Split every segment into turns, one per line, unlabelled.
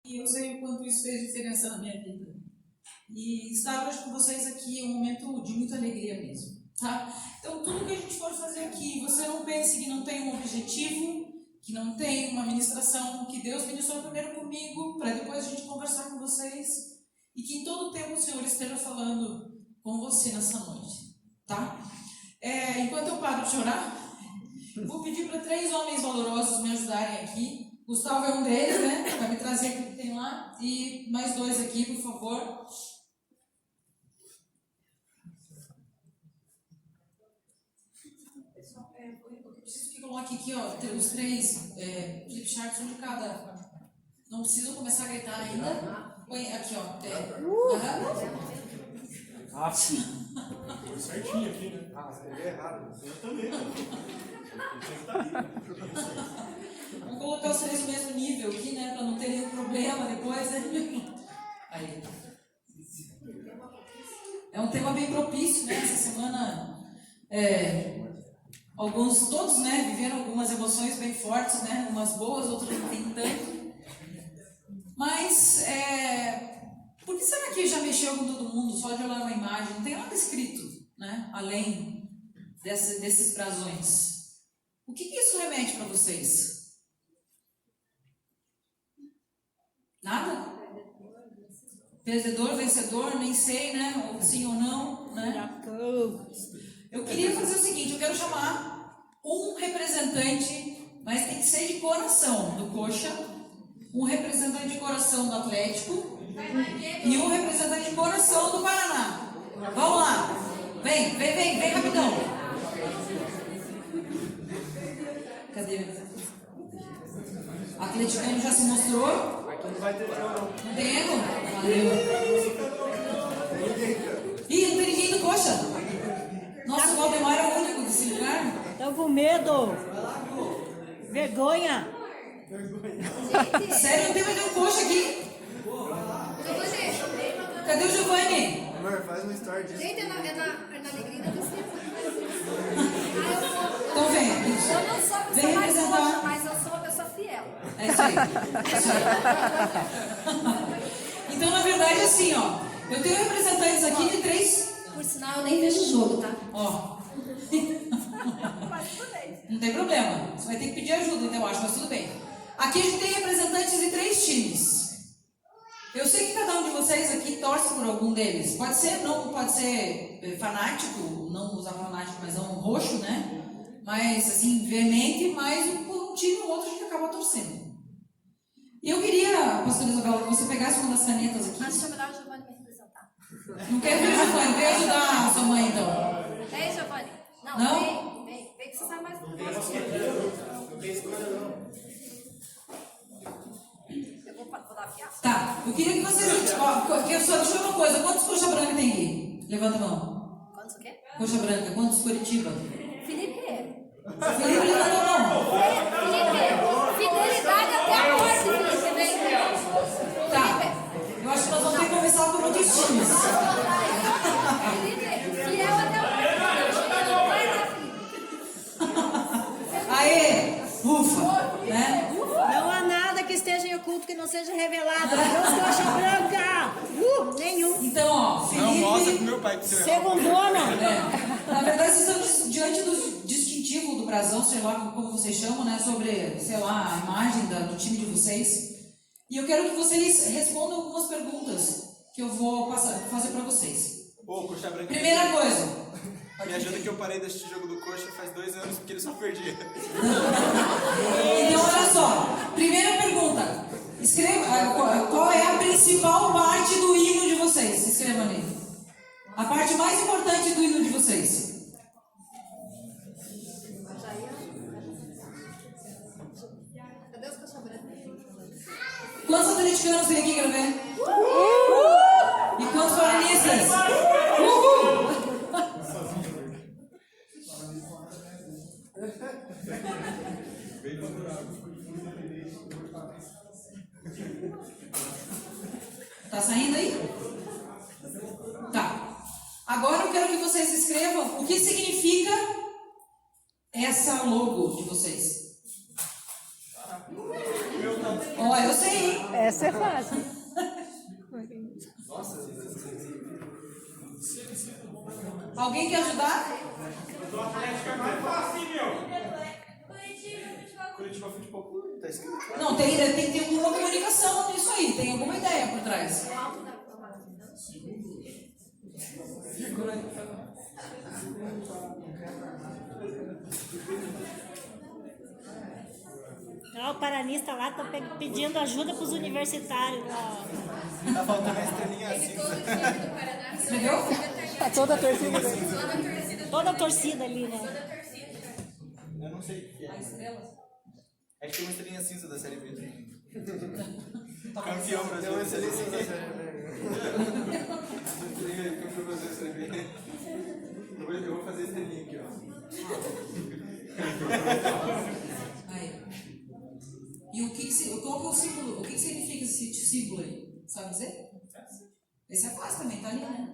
E eu sei o quanto isso fez diferença na minha vida. E estar hoje com vocês aqui é um momento de muita alegria mesmo, tá? Então, tudo que a gente for fazer aqui, você não pense que não tem um objetivo, que não tem uma ministração, que Deus ministrou primeiro comigo, para depois a gente conversar com vocês, e que em todo tempo o Senhor esteja falando com você nessa noite, tá? Enquanto eu paro de orar, vou pedir para 3 homens valorosos me ajudarem aqui. Gustavo é um deles, né? Vai me trazer aquilo que tem lá. E mais 2 aqui, por favor. Pessoal, eu preciso que coloque aqui, ó, os 3 flip charts, um de cada. Não precisam começar a gritar ainda. Põe aqui, ó.
Sim. Foi certinho aqui, né? Escrevi errado. Eu também.
Vamos colocar os 3 no mesmo nível aqui, né? Para não ter nenhum problema depois, né? Aí. É um tema bem propício, né? Essa semana, todos, né? Viveram algumas emoções bem fortes, né? Umas boas, outras não tem tanto. Mas, por que será que já mexeu com todo mundo só de olhar uma imagem? Não tem nada escrito, né? Além desses brasões. O que isso remete para vocês? Nada? Perdedor, vencedor, nem sei, né? Ou sim ou não, né? Eu queria fazer o seguinte, eu quero chamar um representante, mas tem que ser de coração do Coxa, um representante de coração do Atlético e um representante de coração do Paraná. Vamos lá. Vem rapidão. Cadê? Atleticano já se mostrou.
Aqui não vai ter show, não.
Não tem erro? Valeu. Ih, não tem ninguém do Coxa. Nossa, o Valdemar é o único desse lugar.
Tô com medo. Vergonha.
Sério, não tem mais nenhum Coxa aqui? Cadê o Giovanni?
Amor, faz uma story disso.
Gente, é na alegria da você.
Então vem.
Eu não sou a
Vem
pessoa mais
representar.
roxa, mas eu sou uma pessoa fiel.
É isso aí. Então, na verdade, assim, ó. Eu tenho representantes aqui de 3.
Por sinal, eu nem vejo o jogo, tá?
Ó. Não tem problema. Você vai ter que pedir ajuda, então eu acho, mas tudo bem. Aqui a gente tem representantes de 3 times. Eu sei que cada um de vocês aqui torce por algum deles. Pode ser fanático, não usar fanático, mas não roxo, né? Mas, assim, veemente, mas por um time ou outro a gente acaba torcendo. E eu queria, pastor Isabel, que você pegasse uma das canetas aqui.
Acho que é melhor o Giovanni me representar.
Não quer ver o Giovanni, vem ajudar a sua mãe, então.
Vem, Giovanni.
Não?
Vem que você sabe mais do que eu.
Não tem escolha, não.
Eu vou dar a fiação.
Tá, eu queria que vocês... Deixa eu ver uma coisa, quantos coxa branca tem aqui? Levanta a mão.
Quantos o quê?
Coxa branca, quantos Curitiba?
Felipe.
Felipe levantou a mão.
Felipe, fidelidade até a morte, Felipe. Vem.
Tá, eu acho que nós vamos ter que começar por outros times.
Felipe, fiel até a morte. Vai lá, Felipe.
Aê, ufa, né?
Não há nada que esteja em oculto que não seja revelado. Deus coxa branca. Nenhum.
Então, ó,
Não, mostra pro
Felipe...
meu pai que você
Segundona.
Na verdade, vocês estão diante do distintivo do brasão, sei lá como vocês chamam, né? Sobre, sei lá, a imagem do time de vocês. E eu quero que vocês respondam algumas perguntas que eu vou fazer para vocês.
Ô, Coxa Branca.
Primeira coisa.
Me ajuda que eu parei desse jogo do Coxa faz 2 anos porque ele só perdia.
Então, olha só. Primeira pergunta. Escreva qual é a principal parte do hino de vocês. Escreva ali. A parte mais importante do hino de vocês.
Cadê os cachorros brancos?
Quantos atleticanos tem aqui, quero ver? E quantos paranistas? Tá saindo aí? Tá. Agora eu quero que vocês escrevam o que significa essa logo de vocês. Ó, eu sei, hein?
Essa é fácil.
Alguém quer ajudar?
Do Atlético é mais fácil, hein, meu? Curitiba Futebol Clube, tá escrito.
Não, tem que ter alguma comunicação nisso aí, tem alguma ideia por trás.
Ó, o paranista lá tá pedindo ajuda para os universitários. Ó.
Tá faltando a estrelinha cinza.
Entendeu?
Tá toda a torcida. Toda a torcida ali, né?
Eu não sei o que é. É que tem uma estrelinha cinza da Série B. Campeão brasileiro. Tem uma estrelinha cinza da Série B. Campeão brasileiro da Série B. Eu vou fazer estrelinha aqui, ó.
Aí. E qual que é o símbolo? O que significa esse símbolo aí? Sabe dizer? Esse é fácil também, tá ali, né?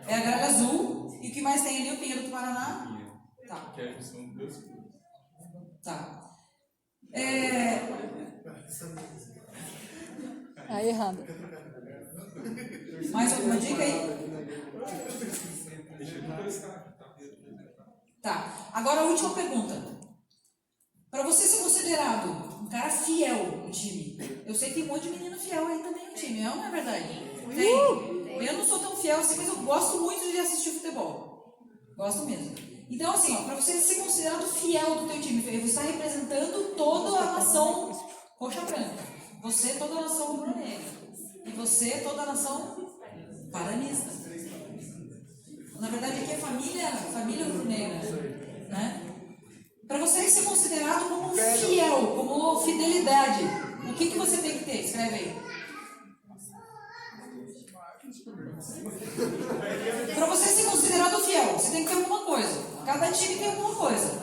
É a gralha azul. E o que mais tem ali? O Pinheiro do Paraná? Tá.
Que é a questão do Deus.
Tá.
Aí errando.
Mais alguma dica aí? Tá. Agora a última pergunta. Para você ser considerado um cara fiel no time, eu sei que tem um monte de menino fiel aí também no time, não é verdade? Tem. Eu não sou tão fiel assim, mas eu gosto muito de assistir futebol. Gosto mesmo. Então, assim, para você ser considerado fiel do teu time, você está representando toda a nação roxa branca. Você, toda a nação rubro-negra. E você, toda a nação paranista. Na verdade, aqui é família rubro-negra. Né? Para você ser considerado como fiel, como fidelidade, o que você tem que ter? Escreve aí. Para você ser considerado fiel, você tem que ter alguma coisa. Cada time tem alguma coisa.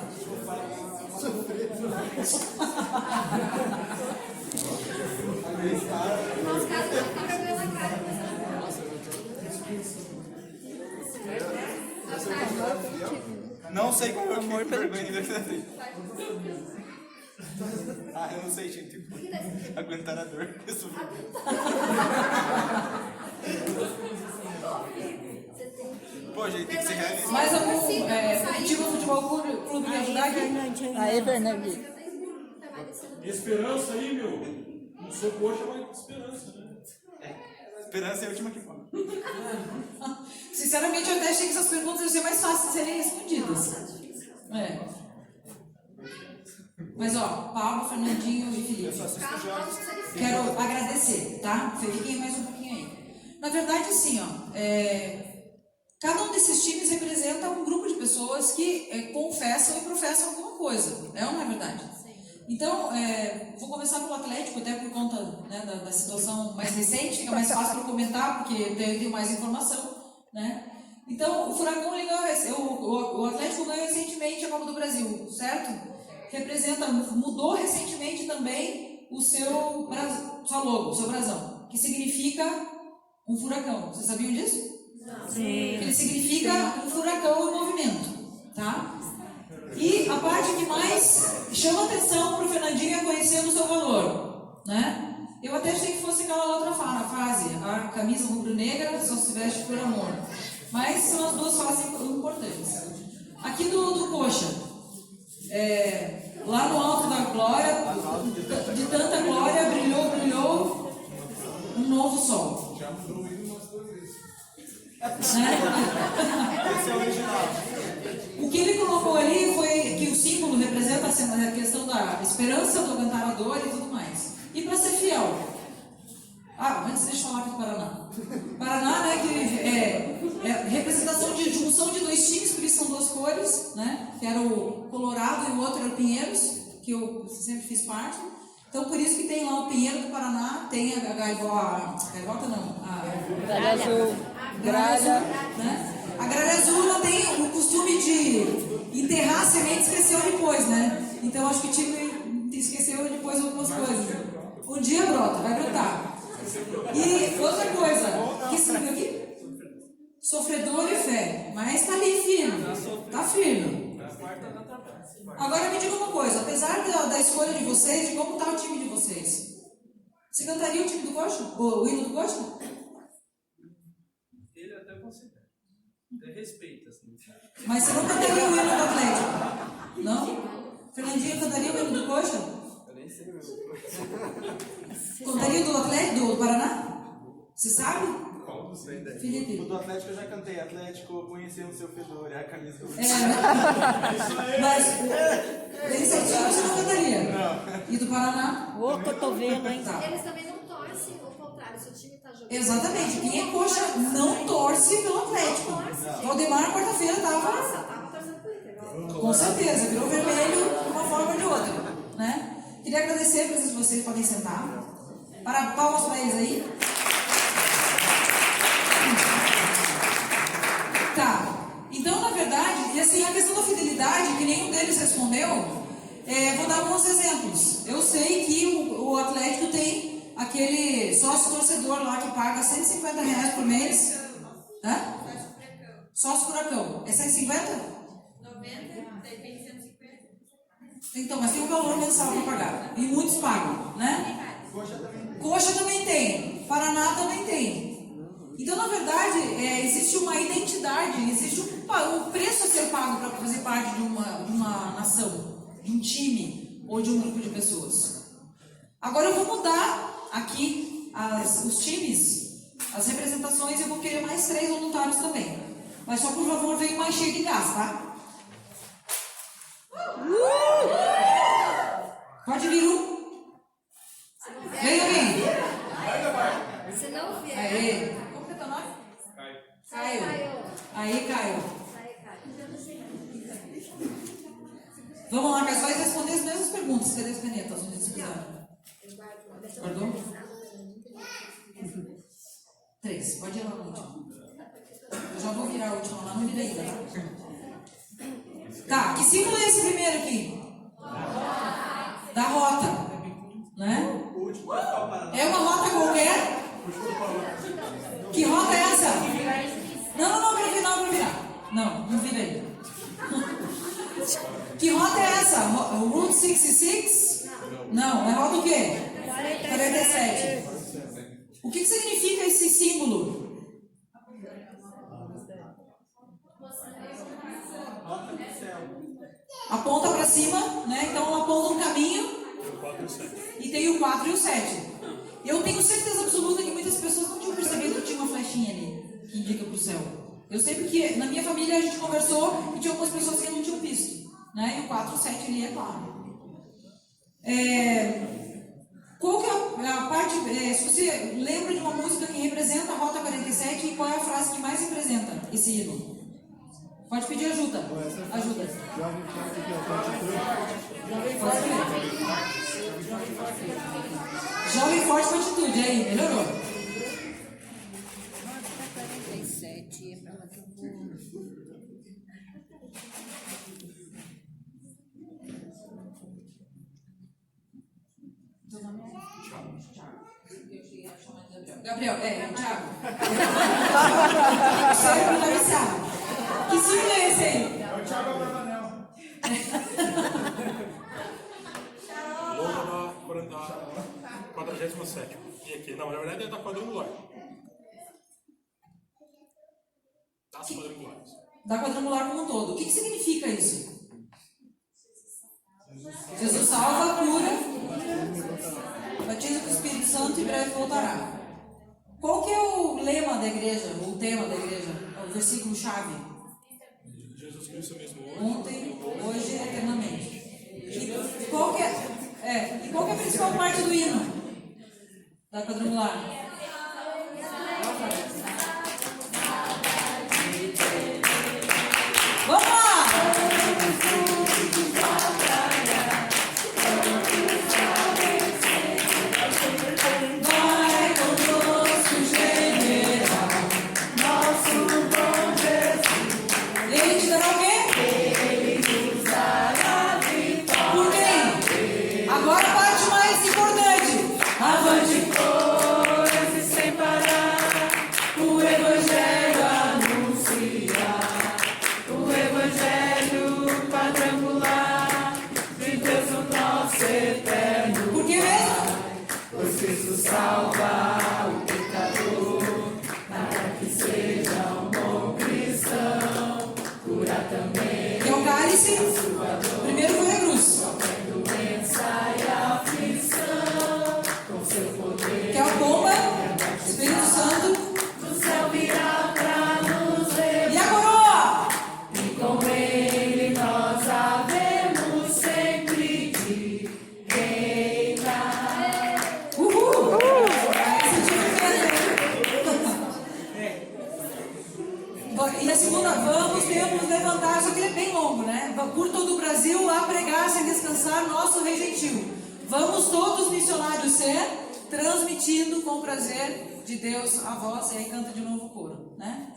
Nos casos, não tem problema na cara.
Não sei como é o amor pelo vergonha. Ah, eu não sei, gente. Aguentar a dor. Pô, gente, tem que ser realista.
Mais algum futebol clube me ajudar aqui?
Aí, Fernandinho.
Esperança aí, meu. Não sou coxa, mas esperança, né?
Esperança é a última que fala.
Sinceramente, eu até achei que essas perguntas iam ser mais fáceis de serem respondidas. Mas, ó, Pablo, Fernandinho e Felipe. Quero agradecer, tá? Fiquem mais um pouquinho aí. Na verdade, assim, ó, cada um desses times representa um grupo de pessoas que confessam e professam alguma coisa. É ou não é verdade? Então, vou começar pelo Atlético, até por conta, né, da situação mais recente, fica mais fácil para comentar, porque eu tenho mais informação, né? Então, o Furacão o Atlético ganhou recentemente a Copa do Brasil, certo? Mudou recentemente também o sua logo, o seu brasão, que significa um furacão. Vocês sabiam disso?
Sim.
Ele significa um furacão em movimento, tá? E a parte que mais chama atenção para o Fernandinho é conhecer o seu valor, né? Eu até achei que fosse aquela outra frase, a camisa rubro-negra só se veste por amor. Mas são as duas frases importantes. Aqui do Coxa, lá no alto da glória, de tanta glória, brilhou um novo sol.
Já mudou o hino umas 2 vezes.
Esse é o original.
O que ele colocou ali foi que o símbolo representa a questão da esperança, do cantarador e tudo mais. E para ser fiel. Antes deixa eu falar aqui do Paraná. Paraná, né, que é representação de junção de 2 times, por isso são 2 cores, né? Que era o Colorado e o outro era o Pinheiros, que eu sempre fiz parte. Então, por isso que tem lá o Pinheiro do Paraná, tem a gaivota não, a
Gralha azul.
gralha azul, né? A gralha azul, ela tem o costume de enterrar a semente e esqueceu depois, né? Então, acho que o time esqueceu depois algumas coisas. Um dia brota, vai brotar. E outra coisa, que significa aqui? Sofredor e fé. Mas tá ali firme. Tá firme. Agora me diga uma coisa, apesar da escolha de vocês, de como está o time de vocês, você cantaria o time do Coxa? O hino do Coxa?
Ele até considera. Até respeita, assim.
Mas você não cantaria o hino do Atlético? Não? Fernandinho cantaria o hino do Coxa?
Eu nem sei mesmo.
Cantaria do Atlético, do Paraná? Você sabe?
Qual não sei daí?
Felipe?
O do Atlético eu já cantei. Atlético, conhecendo o seu fedor, é a camisa do
Mas tem certinho você não cantaria?
Não.
E do Paraná?
Ô, cotovelo, hein?
Tá.
Eles também não torcem, ao contrário, se o time tá jogando.
Exatamente. Quem é coxa não torce pelo Atlético. Valdemar, quarta-feira,
Nossa,
estava.
tava torcendo por Inter.
Com certeza, virou vermelho de uma forma ou de outra. Né? Queria agradecer a presença de vocês, podem sentar. Para palmas para eles aí. Tá. Então, na verdade, e assim, a questão da fidelidade, que nenhum deles respondeu, vou dar alguns exemplos. Eu sei que o Atlético tem aquele sócio torcedor lá que paga R$150 por mês. Hã? Sócio furacão. É 150?
90, tem 150.
Então, mas tem um valor mensal para pagar. E muitos pagam, né? Coxa também tem. Paraná também tem. Então, na verdade, existe uma identidade, existe um preço a ser pago para fazer parte de uma nação, de um time ou de um grupo de pessoas. Agora eu vou mudar aqui os times, as representações, e eu vou querer mais 3 voluntários também. Mas só por favor, venham mais cheio de gás, tá? Pode vir um. Venha, vem.
Se não vier.
Aê. Como que é teu nome? Caio. Aí, Caio. Vamos lá, Caio. Você vai responder as mesmas perguntas. Cadê as canetas? Onde eles fizeram? Guardou? 3. Pode ir lá no último. Eu já vou virar a última lá, não virei ainda. Tá, que símbolo é esse primeiro aqui? Da rota. Né? É uma rota qualquer? Que rota é essa? Não, para virar. Não vira ainda. Que rota é essa? Route 66? Não, é rota o quê? 47. O que significa esse símbolo? Aponta para cima, né? Então aponta um caminho. E tem o 4 e o 7. Eu tenho certeza absoluta que muitas pessoas não tinham percebido que tinha uma flechinha ali que indica para o céu. Eu sei porque na minha família a gente conversou e tinha algumas pessoas que não tinham visto, né? E o 4 e o 7 ali é claro. Qual que é a parte, se você lembra de uma música que representa a Rota 47, e qual é a frase que mais representa esse hino? Pode pedir ajuda. Ajuda. Jovem forte com atitude. Aí, melhorou.
47 é pra lá que eu vou.
Seu nome é? Thiago. Eu cheguei a chamar de Gabriel. Thiago. Sério, tá viciado. Que símbolo é esse aí?
É o Thiago Abravanel. Logo da 47. E aqui, não, na verdade é da quadrangular. Das quadrangulares.
Da quadrangular como um todo. O que significa isso? Jesus salva, cura, batiza com o Espírito Santo e em breve voltará. Qual que é o lema da igreja, ou o tema da igreja? O versículo-chave?
Jesus Cristo mesmo
Ontem, hoje e eternamente. E qual que é a principal parte do hino da quadrangular? Vamos lá! Vai conosco, general, nosso bom Jesus. Ele te dará o quê? Ele nos dará vitória. Por quem? Agora a parte mais importante. Avante, cor. disse? Primeiro foi a cruz. Que é a pomba, Espírito Santo. E a coroa? Uhul! E a segunda, temos levantar, só que ele é bem longo, né? Por todo o Brasil, a pregar sem descansar nosso rei gentil. Vamos todos missionários ser, transmitindo com prazer de Deus a voz, e aí canta de novo o coro, né?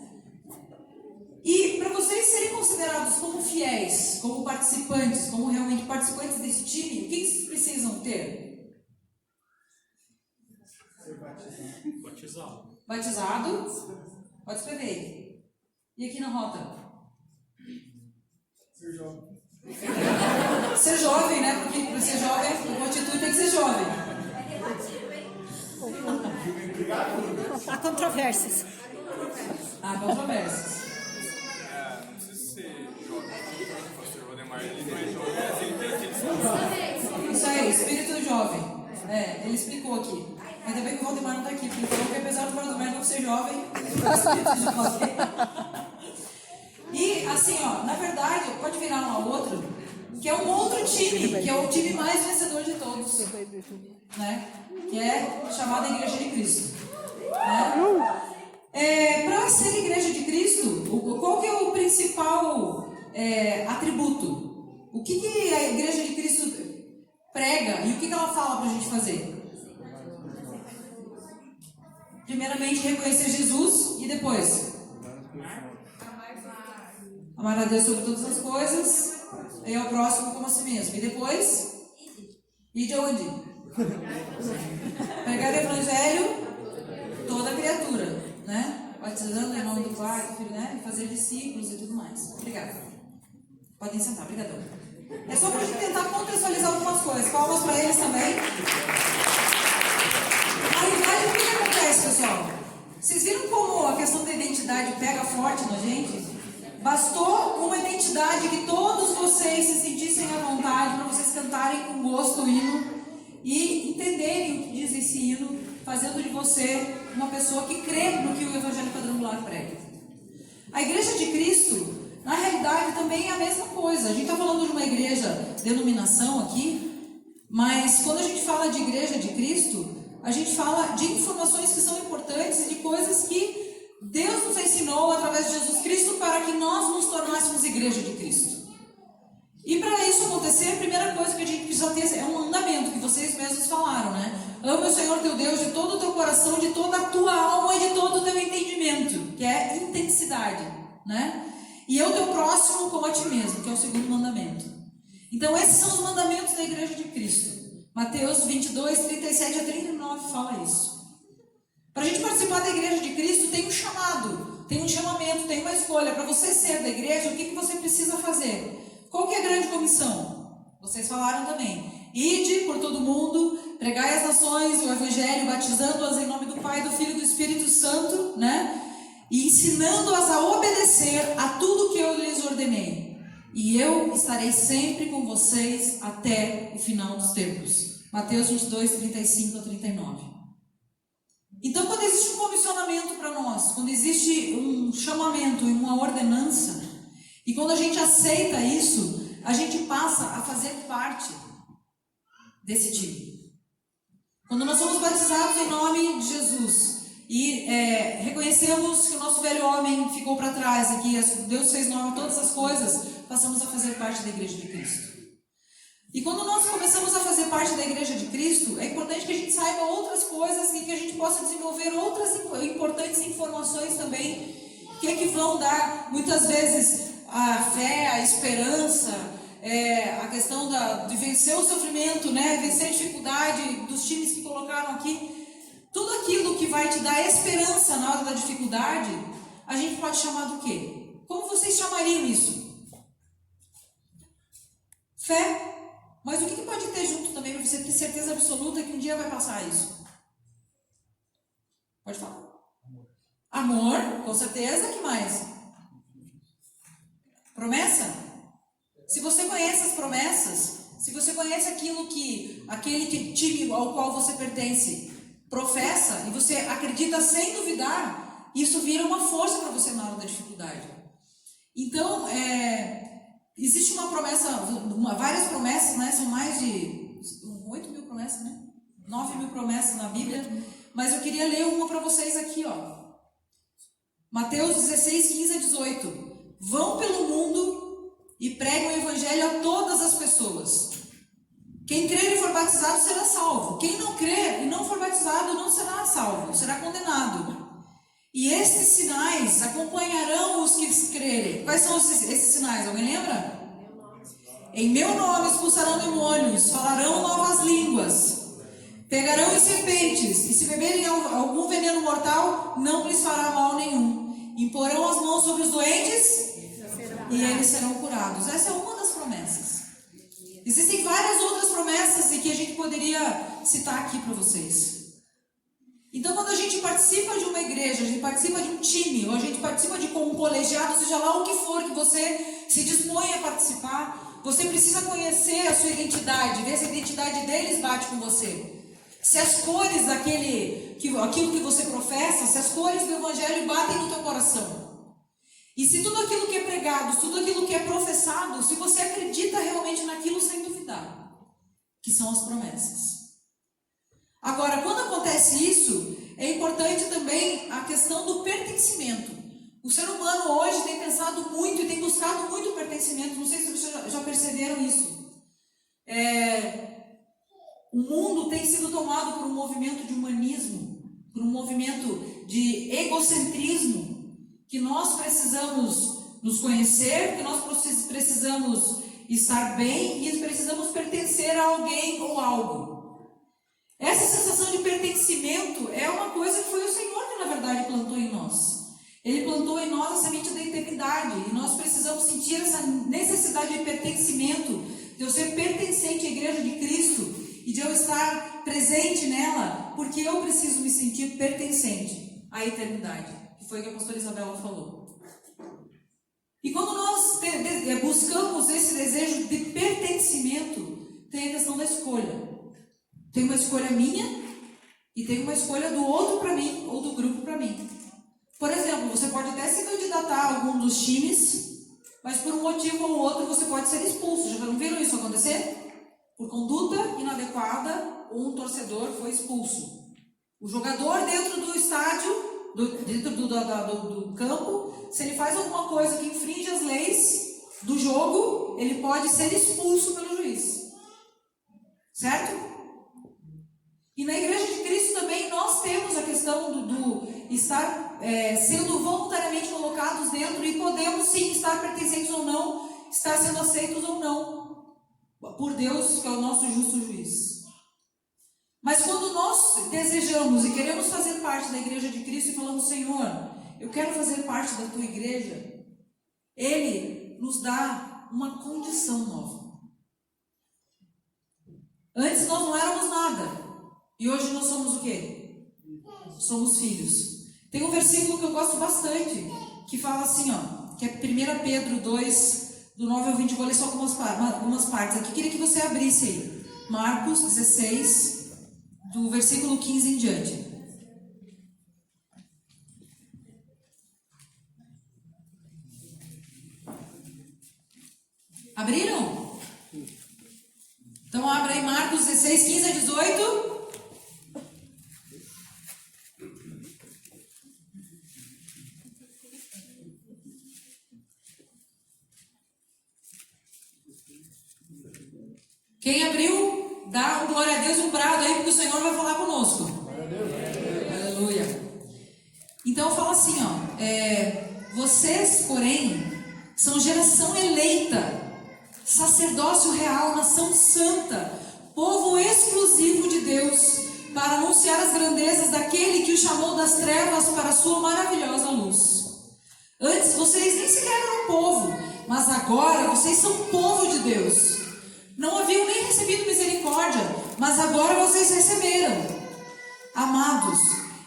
E para vocês serem considerados como fiéis, como participantes, como realmente participantes desse time, o que vocês precisam ter?
Batizado.
Batizado? Pode escrever aí. E aqui na rota?
Ser jovem.
Ser jovem, né? Porque para ser jovem, o atitude tem que ser jovem.
Há controvérsias.
Há controvérsias.
Não precisa ser jovem. O pastor Valdemar, ele não é jovem, mas ele tem aquele
Isso aí, espírito jovem. Ele explicou aqui. Ainda bem que o Valdemar não está aqui, porque ele falou que apesar do Valdemar não ser jovem, ele é espírito jovem. E assim, ó, na verdade, pode virar um ao outro, que é um outro time, que é o time mais vencedor de todos, né? Que é chamada Igreja de Cristo. Né? Para ser Igreja de Cristo, qual que é o principal atributo? O que a Igreja de Cristo prega e o que ela fala para a gente fazer? Primeiramente, reconhecer Jesus e depois amar a Deus sobre todas as coisas e ao próximo como a si mesmo. E depois, ir de onde? Pregar o Evangelho toda criatura, né? Batizando em nome do Pai, do Filho, né? E fazer discípulos e tudo mais. Obrigada. Podem sentar, obrigadão. É só para a gente tentar contextualizar algumas coisas. Palmas para eles também. Na realidade, o que acontece, pessoal? Vocês viram como a questão da identidade pega forte na gente? Bastou uma identidade que todos vocês se sentissem à vontade para vocês cantarem com gosto o hino e entenderem o que diz esse hino, fazendo de você uma pessoa que crê no que o Evangelho Quadrangular prega. A Igreja de Cristo, na realidade, também é a mesma coisa. A gente está falando de uma igreja denominação aqui, mas quando a gente fala de Igreja de Cristo, a gente fala de informações que são importantes e de coisas que Deus nos ensinou através de Jesus Cristo para que nós nos tornássemos Igreja de Cristo. E para isso acontecer, a primeira coisa que a gente precisa ter é um mandamento que vocês mesmos falaram, né? Ama o Senhor teu Deus de todo o teu coração, de toda a tua alma e de todo o teu entendimento, que é intensidade, né? E o teu próximo como a ti mesmo, que é o segundo mandamento. Então esses são os mandamentos da Igreja de Cristo. Mateus 22, 37 a 39 fala isso. Para a gente participar da Igreja de Cristo tem um chamado, tem um chamamento, tem uma escolha. Para você ser da igreja, o que você precisa fazer? Qual que é a grande comissão? Vocês falaram também. Ide por todo mundo, pregai as nações o Evangelho, batizando-as em nome do Pai, do Filho e do Espírito Santo, né? E ensinando-as a obedecer a tudo que eu lhes ordenei. E eu estarei sempre com vocês até o final dos tempos. Mateus 22, 35 a 39. Então, quando existe um comissionamento para nós, quando existe um chamamento e uma ordenança, e quando a gente aceita isso, a gente passa a fazer parte desse time. Quando nós somos batizados em nome de Jesus e reconhecemos que o nosso velho homem ficou para trás e que Deus fez nova todas as coisas, passamos a fazer parte da Igreja de Cristo. E quando nós começamos a fazer parte da Igreja de Cristo, é importante que a gente saiba outras coisas e que a gente possa desenvolver outras importantes informações também, que vão dar, muitas vezes, a fé, a esperança, a questão de vencer o sofrimento, né? Vencer a dificuldade dos times que colocaram aqui. Tudo aquilo que vai te dar esperança na hora da dificuldade, a gente pode chamar do quê? Como vocês chamariam isso? Fé. Mas o que pode ter junto também para você ter certeza absoluta que um dia vai passar isso? Pode falar. Amor, com certeza. Que mais? Promessa? Se você conhece as promessas, se você conhece aquele time ao qual você pertence professa e você acredita sem duvidar, isso vira uma força para você na hora da dificuldade. Então, existe uma promessa, várias promessas, né? São mais de 8.000 promessas, né? 9.000 promessas na Bíblia, mas eu queria ler uma para vocês aqui, ó. Mateus 16, 15 a 18. Vão pelo mundo e pregam o evangelho a todas as pessoas. Quem crer e for batizado será salvo. Quem não crer e não for batizado não será salvo, será condenado. E estes sinais acompanharão os que crerem. Quais são esses sinais? Alguém lembra? Em meu nome expulsarão demônios, falarão novas línguas, pegarão em serpentes, e se beberem algum veneno mortal, não lhes fará mal nenhum. Imporão as mãos sobre os doentes e eles serão curados. Essa é uma das promessas. Existem várias outras promessas e que a gente poderia citar aqui para vocês. Então, quando a gente participa de uma igreja, a gente participa de um time, ou a gente participa de um colegiado, seja lá o que for que você se dispõe a participar, você precisa conhecer a sua identidade, ver se a identidade deles bate com você. Se as cores aquilo que você professa, se as cores do evangelho batem no teu coração. E se tudo aquilo que é pregado, tudo aquilo que é professado, se você acredita realmente naquilo sem duvidar, que são as promessas. Agora, quando acontece isso, é importante também a questão do pertencimento. O ser humano hoje tem pensado muito e tem buscado muito pertencimento. Não sei se vocês já perceberam isso. O mundo tem sido tomado por um movimento de humanismo, por um movimento de egocentrismo, que nós precisamos nos conhecer, que nós precisamos estar bem e precisamos pertencer a alguém ou algo. Essa sensação de pertencimento é uma coisa que foi o Senhor que, na verdade, plantou em nós. Ele plantou em nós a semente da eternidade e nós precisamos sentir essa necessidade de pertencimento, de eu ser pertencente à Igreja de Cristo e de eu estar presente nela, porque eu preciso me sentir pertencente à eternidade, que foi o que a pastora Isabela falou. E quando nós buscamos esse desejo de pertencimimento, tem a questão da escolha. Tem uma escolha minha e tem uma escolha do outro para mim ou do grupo para mim. Por exemplo, você pode até se candidatar a algum dos times, mas por um motivo ou outro você pode ser expulso. Já não viram isso acontecer? Por conduta inadequada, um torcedor foi expulso. O jogador dentro do estádio, dentro do campo, se ele faz alguma coisa que infringe as leis do jogo, ele pode ser expulso pelo juiz. Certo? E na Igreja de Cristo também nós temos a questão do estar sendo voluntariamente colocados dentro e podemos sim estar pertencentes ou não, estar sendo aceitos ou não, por Deus, que é o nosso justo juiz. Mas quando nós desejamos e queremos fazer parte da Igreja de Cristo e falamos, Senhor, eu quero fazer parte da tua igreja, Ele nos dá uma condição nova. Antes nós não éramos nada. E hoje nós somos o quê? Somos filhos. Tem um versículo que eu gosto bastante, que fala assim, ó, que é 1 Pedro 2, do 9 ao 20, vou ler só algumas partes aqui. Queria que você abrisse aí. Marcos 16, do versículo 15 em diante. Abriram? Então abra aí Marcos 16, 15 a 18. Quem abriu, dá um glória a Deus, um brado aí, porque o Senhor vai falar conosco. Aleluia. Então fala assim, ó. Vocês, porém, são geração eleita, sacerdócio real, nação santa, povo exclusivo de Deus, para anunciar as grandezas daquele que o chamou das trevas para a sua maravilhosa luz. Antes vocês nem sequer eram povo, mas agora vocês são povo de Deus. Não haviam nem recebido misericórdia, mas agora vocês receberam. Amados,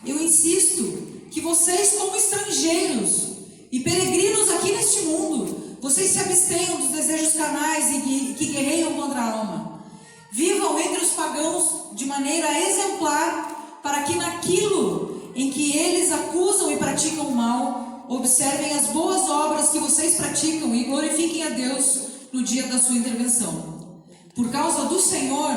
eu insisto que vocês, como estrangeiros e peregrinos aqui neste mundo, vocês se abstenham dos desejos carnais que guerreiam contra a alma. Vivam entre os pagãos de maneira exemplar, para que naquilo em que eles acusam e praticam o mal, observem as boas obras que vocês praticam e glorifiquem a Deus no dia da sua intervenção. Por causa do Senhor,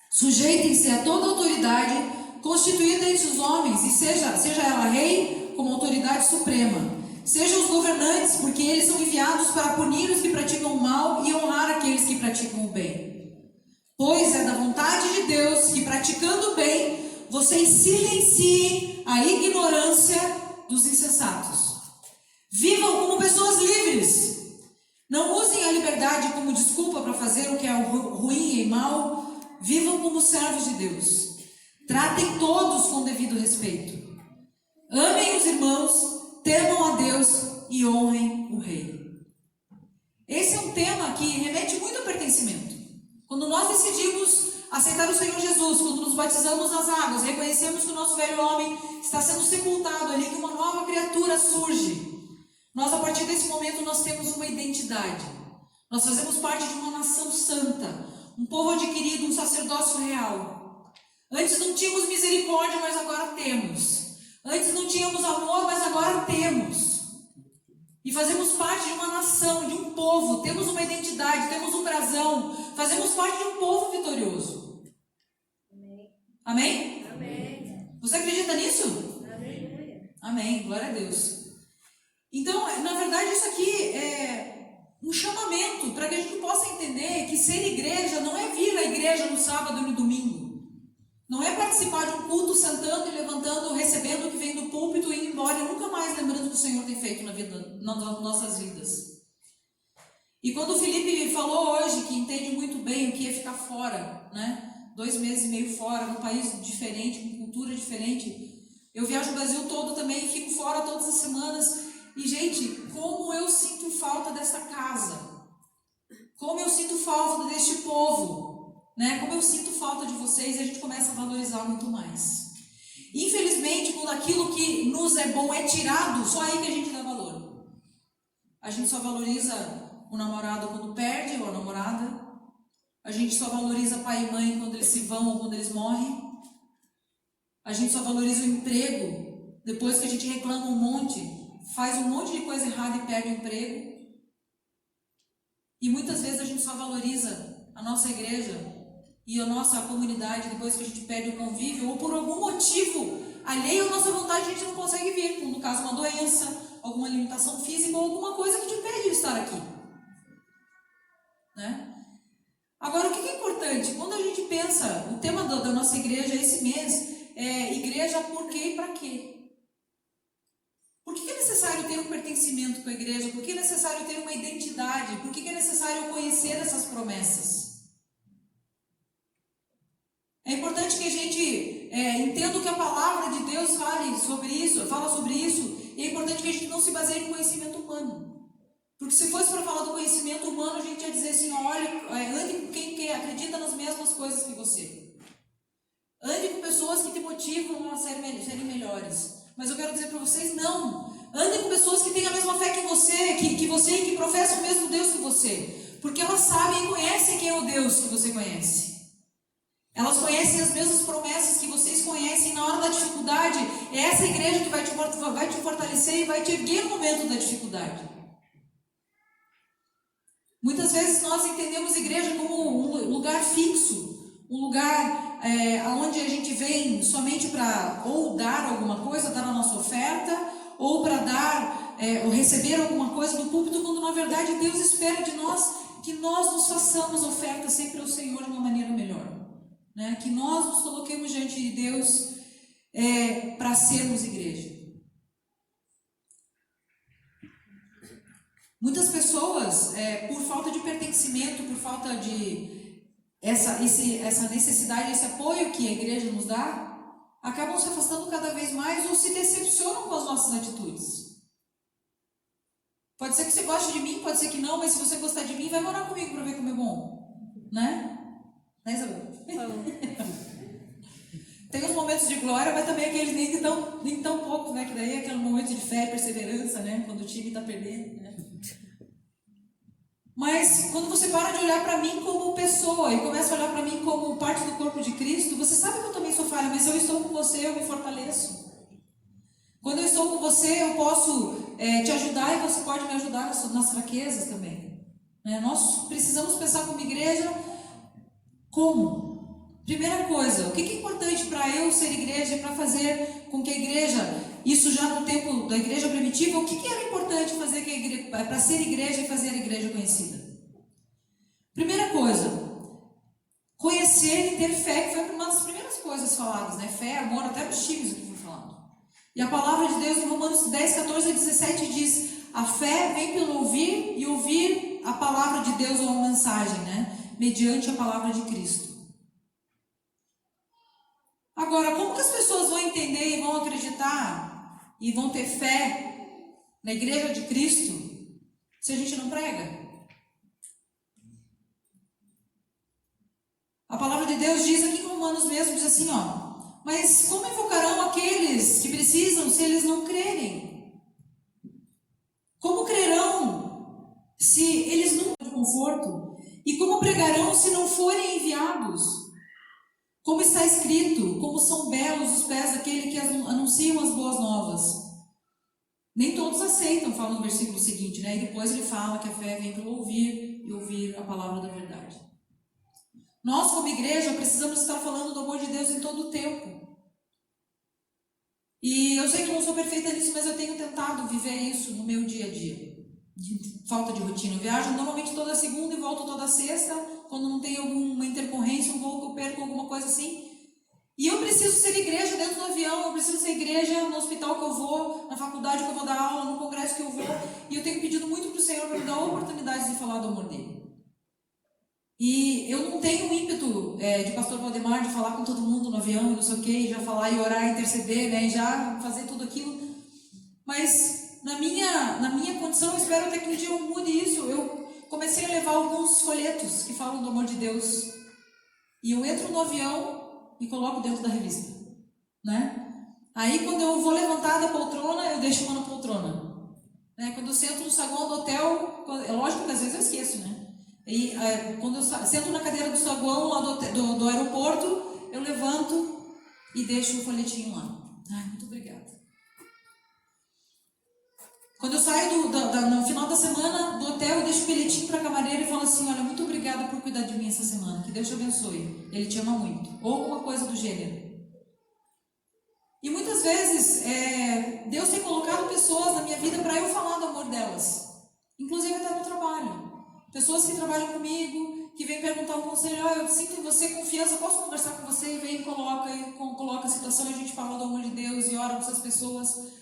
sujeitem-se a toda autoridade constituída entre os homens, e seja ela rei como autoridade suprema. Sejam os governantes, porque eles são enviados para punir os que praticam o mal e honrar aqueles que praticam o bem. Pois é da vontade de Deus que, praticando o bem, vocês silenciem a ignorância dos insensatos. Vivam como pessoas livres. Não usem a liberdade como desculpa para fazer o que é ruim e mal. Vivam como servos de Deus. Tratem todos com devido respeito. Amem os irmãos, temam a Deus e honrem o Rei. Esse é um tema que remete muito ao pertencimento. Quando nós decidimos aceitar o Senhor Jesus, quando nos batizamos nas águas, reconhecemos que o nosso velho homem está sendo sepultado ali, que uma nova criatura surge. Nós, a partir desse momento, nós temos uma identidade. Nós fazemos parte de uma nação santa, um povo adquirido, um sacerdócio real. Antes não tínhamos misericórdia, mas agora temos. Antes não tínhamos amor, mas agora temos. E fazemos parte de uma nação, de um povo. Temos uma identidade, temos um brasão. Fazemos parte de um povo vitorioso. Amém?
Amém.
Você acredita nisso?
Amém.
Amém. Glória a Deus. Então, na verdade, isso aqui é um chamamento para que a gente possa entender que ser igreja não é vir à igreja no sábado e no domingo. Não é participar de um culto sentando e levantando, recebendo o que vem do púlpito e indo embora e nunca mais lembrando o que o Senhor tem feito nas nossas vidas. E quando o Felipe falou hoje que entende muito bem o que é ficar fora, né? 2 meses e meio fora, num país diferente, com cultura diferente. Eu viajo o Brasil todo também e fico fora todas as semanas. E, gente, como eu sinto falta dessa casa. Como eu sinto falta deste povo. Né? Como eu sinto falta de vocês, e a gente começa a valorizar muito mais. Infelizmente, quando aquilo que nos é bom é tirado, só aí que a gente dá valor. A gente só valoriza o namorado quando perde, ou a namorada. A gente só valoriza pai e mãe quando eles se vão ou quando eles morrem. A gente só valoriza o emprego depois que a gente reclama um monte, faz um monte de coisa errada e perde o emprego. E muitas vezes a gente só valoriza a nossa igreja e a nossa comunidade depois que a gente perde o convívio, ou por algum motivo alheio à nossa vontade a gente não consegue vir, como no caso uma doença, alguma limitação física ou alguma coisa que te impede de estar aqui. Né? Agora, o que é importante? Quando a gente pensa, o tema da nossa igreja esse mês é igreja por quê e para quê? Por que é necessário ter um pertencimento com a igreja? Por que é necessário ter uma identidade? Por que é necessário conhecer essas promessas? É importante que a gente entenda o que a palavra de Deus fala sobre isso, e é importante que a gente não se baseie no conhecimento humano. Porque se fosse para falar do conhecimento humano, a gente ia dizer assim, olha, ande com quem acredita nas mesmas coisas que você. Ande com pessoas que te motivam a serem melhores. Mas eu quero dizer para vocês, não. Ande com pessoas que têm a mesma fé que você, que professam o mesmo Deus que você. Porque elas sabem e conhecem quem é o Deus que você conhece. Elas conhecem as mesmas promessas que vocês conhecem. Na hora da dificuldade, é essa igreja que vai te fortalecer e vai te erguer no momento da dificuldade. Muitas vezes nós entendemos igreja como um lugar fixo, um lugar onde a gente vem somente para ou dar alguma coisa, dar a nossa oferta, ou para dar ou receber alguma coisa do púlpito, quando na verdade Deus espera de nós que nós nos façamos oferta sempre ao Senhor de uma maneira melhor. Né? Que nós nos coloquemos diante de Deus para sermos igreja. Muitas pessoas, por falta de pertencimento, por falta de essa necessidade, esse apoio que a igreja nos dá, acabam se afastando cada vez mais ou se decepcionam com as nossas atitudes. Pode ser que você goste de mim, pode ser que não, mas se você gostar de mim, vai morar comigo para ver como é bom. Né? Né, Isabel? Tem os momentos de glória, mas também aqueles nem tão poucos, né? Que daí é aquele momento de fé e perseverança, né? Quando o time está perdendo, né? Mas quando você para de olhar para mim como pessoa e começa a olhar para mim como parte do corpo de Cristo, você sabe que eu também sou falha, mas se eu estou com você, eu me fortaleço. Quando eu estou com você, eu posso te ajudar e você pode me ajudar nas fraquezas também. Né? Nós precisamos pensar como igreja como? Primeira coisa, o que é importante para eu ser igreja, para fazer com que a igreja, isso já no tempo da igreja primitiva, o que era importante fazer para ser igreja e fazer a igreja conhecida? Primeira coisa, conhecer e ter fé, que foi uma das primeiras coisas faladas, né? Fé, amor, até os times que foi falado. E a palavra de Deus em Romanos 10, 14 a 17 diz: a fé vem pelo ouvir e ouvir a palavra de Deus ou a mensagem, né? Mediante a palavra de Cristo. Agora, como que as pessoas vão entender e vão acreditar e vão ter fé na igreja de Cristo se a gente não prega? A palavra de Deus diz aqui em Romanos mesmo, diz assim, ó: mas como invocarão aqueles que precisam se eles não crerem? Como crerão se eles não têm conforto? E como pregarão se não forem enviados? Como está escrito, como são belos os pés daquele que anunciam as boas novas. Nem todos aceitam, fala no versículo seguinte, né? E depois ele fala que a fé vem pelo ouvir e ouvir a palavra da verdade. Nós, como igreja, precisamos estar falando do amor de Deus em todo o tempo. E eu sei que eu não sou perfeita nisso, mas eu tenho tentado viver isso no meu dia a dia. De falta de rotina. Eu viajo normalmente toda segunda e volto toda sexta, quando não tem alguma intercorrência, um voo que eu perco, alguma coisa assim. E eu preciso ser igreja dentro do avião, eu preciso ser igreja no hospital que eu vou, na faculdade que eu vou dar aula, no congresso que eu vou. E eu tenho pedido muito para o Senhor para me dar oportunidades de falar do amor dele. E eu não tenho o ímpeto de pastor Valdemar de falar com todo mundo no avião e não sei o que, e já falar e orar, interceder, né, e já fazer tudo aquilo. Mas na minha condição, eu espero até que um dia eu mude isso. Eu comecei a levar alguns folhetos que falam do amor de Deus. E eu entro no avião e coloco dentro da revista, né? Aí quando eu vou levantar da poltrona, eu deixo uma na poltrona. Né? Quando eu sento no saguão do hotel, é lógico que às vezes eu esqueço, né? E quando eu sento na cadeira do saguão lá do aeroporto, eu levanto e deixo o folhetinho lá. Ai, muito obrigada. Quando eu saio no final da semana do hotel, eu deixo um bilhetinho para a camareira e falo assim: olha, muito obrigada por cuidar de mim essa semana, que Deus te abençoe, Ele te ama muito, ou alguma coisa do gênero. E muitas vezes Deus tem colocado pessoas na minha vida para eu falar do amor delas, inclusive até no trabalho. Pessoas que trabalham comigo, que vêm perguntar um conselho: eu sinto em você confiança, posso conversar com você? E vem e coloca a situação, e a gente fala do amor de Deus e ora para essas pessoas.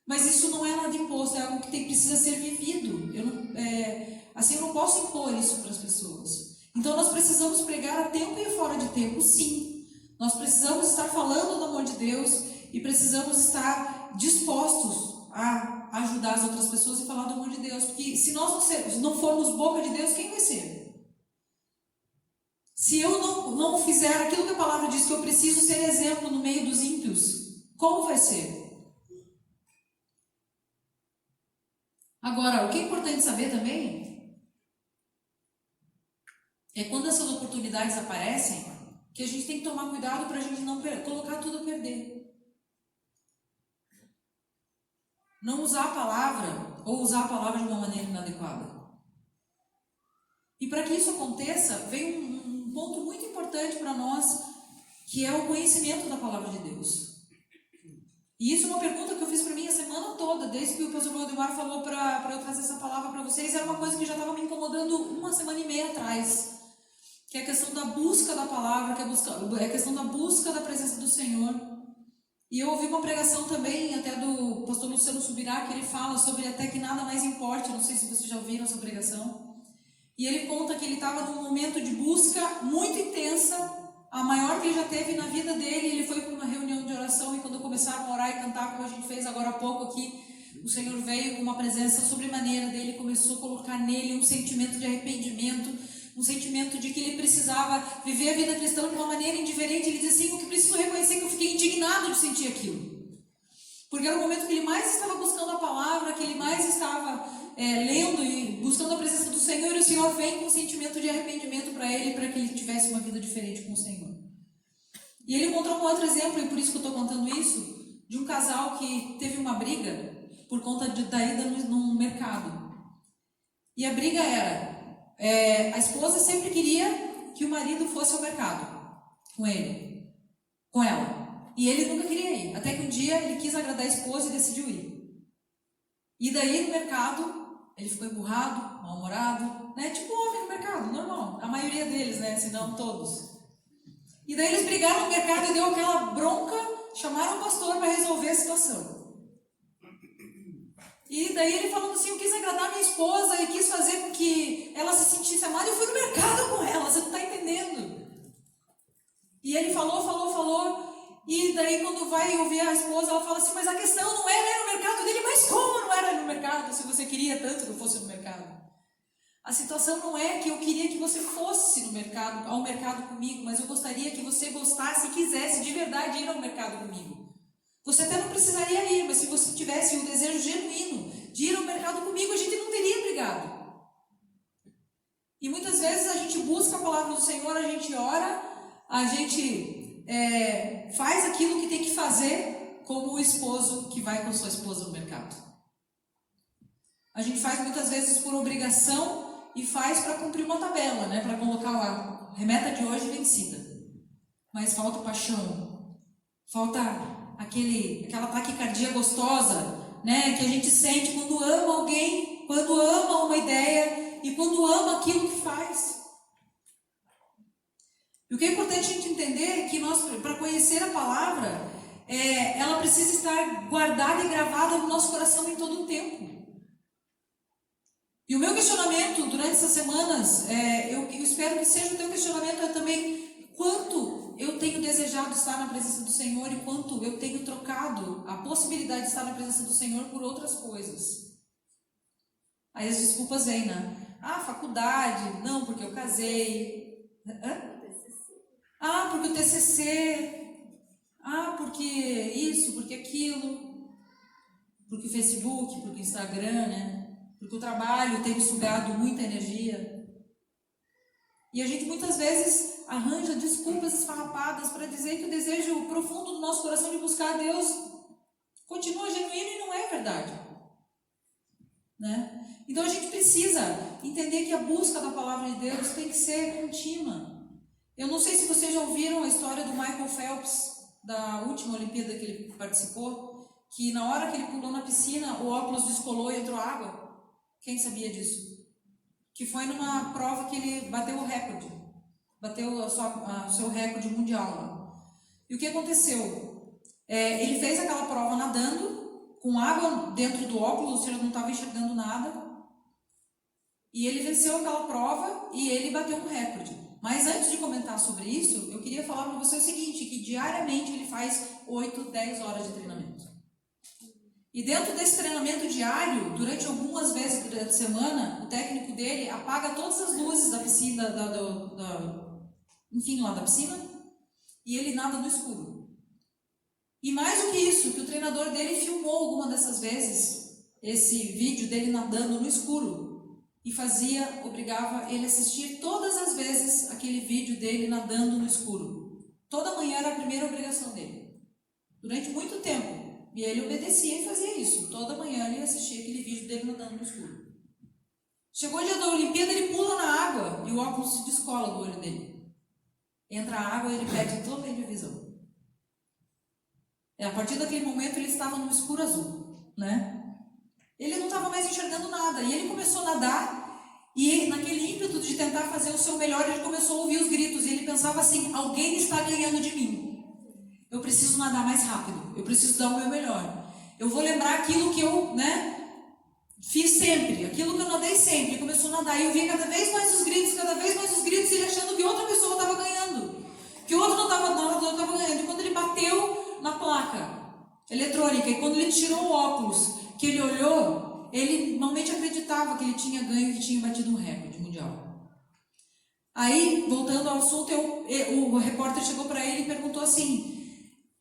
Mas isso não é nada imposto, é algo que precisa ser vivido. Eu não posso impor isso para as pessoas. Então nós precisamos pregar a tempo e fora de tempo, sim. Nós precisamos estar falando do amor de Deus e precisamos estar dispostos a ajudar as outras pessoas e falar do amor de Deus. Porque se nós não formos boca de Deus, quem vai ser? Se eu não fizer aquilo que a palavra diz, que eu preciso ser exemplo no meio dos ímpios, como vai ser? Agora, o que é importante saber também é quando essas oportunidades aparecem, que a gente tem que tomar cuidado para a gente não colocar tudo a perder. Não usar a palavra, ou usar a palavra de uma maneira inadequada. E para que isso aconteça, vem um ponto muito importante para nós, que é o conhecimento da palavra de Deus. E isso é uma pergunta que eu fiz para mim a semana toda, desde que o pastor Valdemar falou para eu trazer essa palavra para vocês. Era uma coisa que já estava me incomodando uma semana e meia atrás, que é a questão da busca da palavra, que é a questão da busca da presença do Senhor. E eu ouvi uma pregação também, até do pastor Luciano Subirá, que ele fala sobre até que nada mais importe. Não sei se vocês já ouviram essa pregação. E ele conta que ele estava num momento de busca muito intensa, a maior que ele já teve na vida dele. Ele foi para uma reunião de oração e quando começaram a orar e cantar, como a gente fez agora há pouco aqui, o Senhor veio com uma presença sobremaneira dele, começou a colocar nele um sentimento de arrependimento, um sentimento de que ele precisava viver a vida cristã de uma maneira indiferente. Ele diz assim: o que preciso reconhecer é que eu fiquei indignado de sentir aquilo, porque era o momento que ele mais estava buscando a palavra, que ele mais estava lendo e buscando a presença do Senhor, e o Senhor vem com um sentimento de arrependimento para ele, para que ele tivesse uma vida diferente com o Senhor. E ele encontrou um outro exemplo, e por isso que eu estou contando isso, de um casal que teve uma briga por conta da ida no mercado. E a briga era, a esposa sempre queria que o marido fosse ao mercado com ela. E ele nunca queria ir, até que um dia ele quis agradar a esposa e decidiu ir. E daí no mercado, ele ficou emburrado, mal-humorado, né? Tipo homem no mercado, normal. A maioria deles, né? Se não todos. E daí eles brigaram no mercado e deu aquela bronca, chamaram o pastor para resolver a situação. E daí ele falando assim, eu quis agradar minha esposa e quis fazer com que ela se sentisse amada, eu fui no mercado com ela, você não está entendendo. E ele falou, e daí quando vai ouvir a esposa, ela fala assim, mas a questão não era ir no mercado dele, mas como não era ir no mercado, se você queria tanto que eu fosse no mercado? A situação não é que eu queria que você fosse ao mercado comigo, mas eu gostaria que você gostasse e quisesse de verdade ir ao mercado comigo. Você até não precisaria ir, mas se você tivesse um desejo genuíno de ir ao mercado comigo, a gente não teria brigado. E muitas vezes a gente busca a palavra do Senhor, a gente ora, a gente faz aquilo que tem que fazer, como o esposo que vai com sua esposa no mercado. A gente faz muitas vezes por obrigação e faz para cumprir uma tabela, né? Para colocar lá, remeta de hoje vencida. Mas falta paixão, falta aquela taquicardia gostosa, né? Que a gente sente quando ama alguém, quando ama uma ideia e quando ama aquilo que faz. E o que é importante a gente entender é que nós, para conhecer a palavra, ela precisa estar guardada e gravada no nosso coração em todo o tempo. E o meu questionamento durante essas semanas, eu espero que seja o teu questionamento, é também quanto eu tenho desejado estar na presença do Senhor e quanto eu tenho trocado a possibilidade de estar na presença do Senhor por outras coisas. Aí as desculpas vêm, né? Faculdade, não, porque eu casei. Porque o TCC. Porque isso, porque aquilo. Porque o Facebook, porque o Instagram, né? Porque o trabalho tem sugado muita energia. E a gente muitas vezes arranja desculpas esfarrapadas para dizer que o desejo profundo do nosso coração de buscar a Deus continua genuíno e não é verdade. Né? Então a gente precisa entender que a busca da palavra de Deus tem que ser contínua. Eu não sei se vocês já ouviram a história do Michael Phelps, da última Olimpíada que ele participou, que na hora que ele pulou na piscina, o óculos descolou e entrou água. Quem sabia disso? Que foi numa prova que ele bateu o recorde. Bateu o seu recorde mundial. E o que aconteceu? Ele fez aquela prova nadando, com água dentro do óculos, ou seja, não estava enxergando nada. E ele venceu aquela prova e ele bateu um recorde. Mas antes de comentar sobre isso, eu queria falar para você o seguinte, que diariamente ele faz 8, 10 horas de treinamento. E dentro desse treinamento diário, durante algumas vezes durante a semana, o técnico dele apaga todas as luzes da piscina, lá da piscina, e ele nada no escuro. E mais do que isso, que o treinador dele filmou alguma dessas vezes, esse vídeo dele nadando no escuro, e obrigava ele a assistir todas as vezes aquele vídeo dele nadando no escuro. Toda manhã era a primeira obrigação dele. Durante muito tempo. E ele obedecia e fazia isso. Toda manhã ele assistia aquele vídeo dele nadando no escuro. Chegou o dia da Olimpíada, ele pula na água e o óculos se descola do olho dele. Entra a água e ele perde totalmente a visão. A partir daquele momento ele estava no escuro azul, né? Ele não estava mais enxergando nada. E ele começou a nadar e naquele ímpeto de tentar fazer o seu melhor, ele começou a ouvir os gritos. E ele pensava assim, alguém está ganhando de mim. Eu preciso nadar mais rápido, eu preciso dar o meu melhor. Eu vou lembrar aquilo que eu, fiz sempre, aquilo que eu nadei sempre. Ele começou a nadar e eu via cada vez mais os gritos, e ele achando que outra pessoa estava ganhando, que o outro não estava ganhando. E quando ele bateu na placa eletrônica, e quando ele tirou o óculos, que ele olhou, ele realmente acreditava que ele tinha ganho, que tinha batido um recorde mundial. Aí, voltando ao assunto, o repórter chegou para ele e perguntou assim,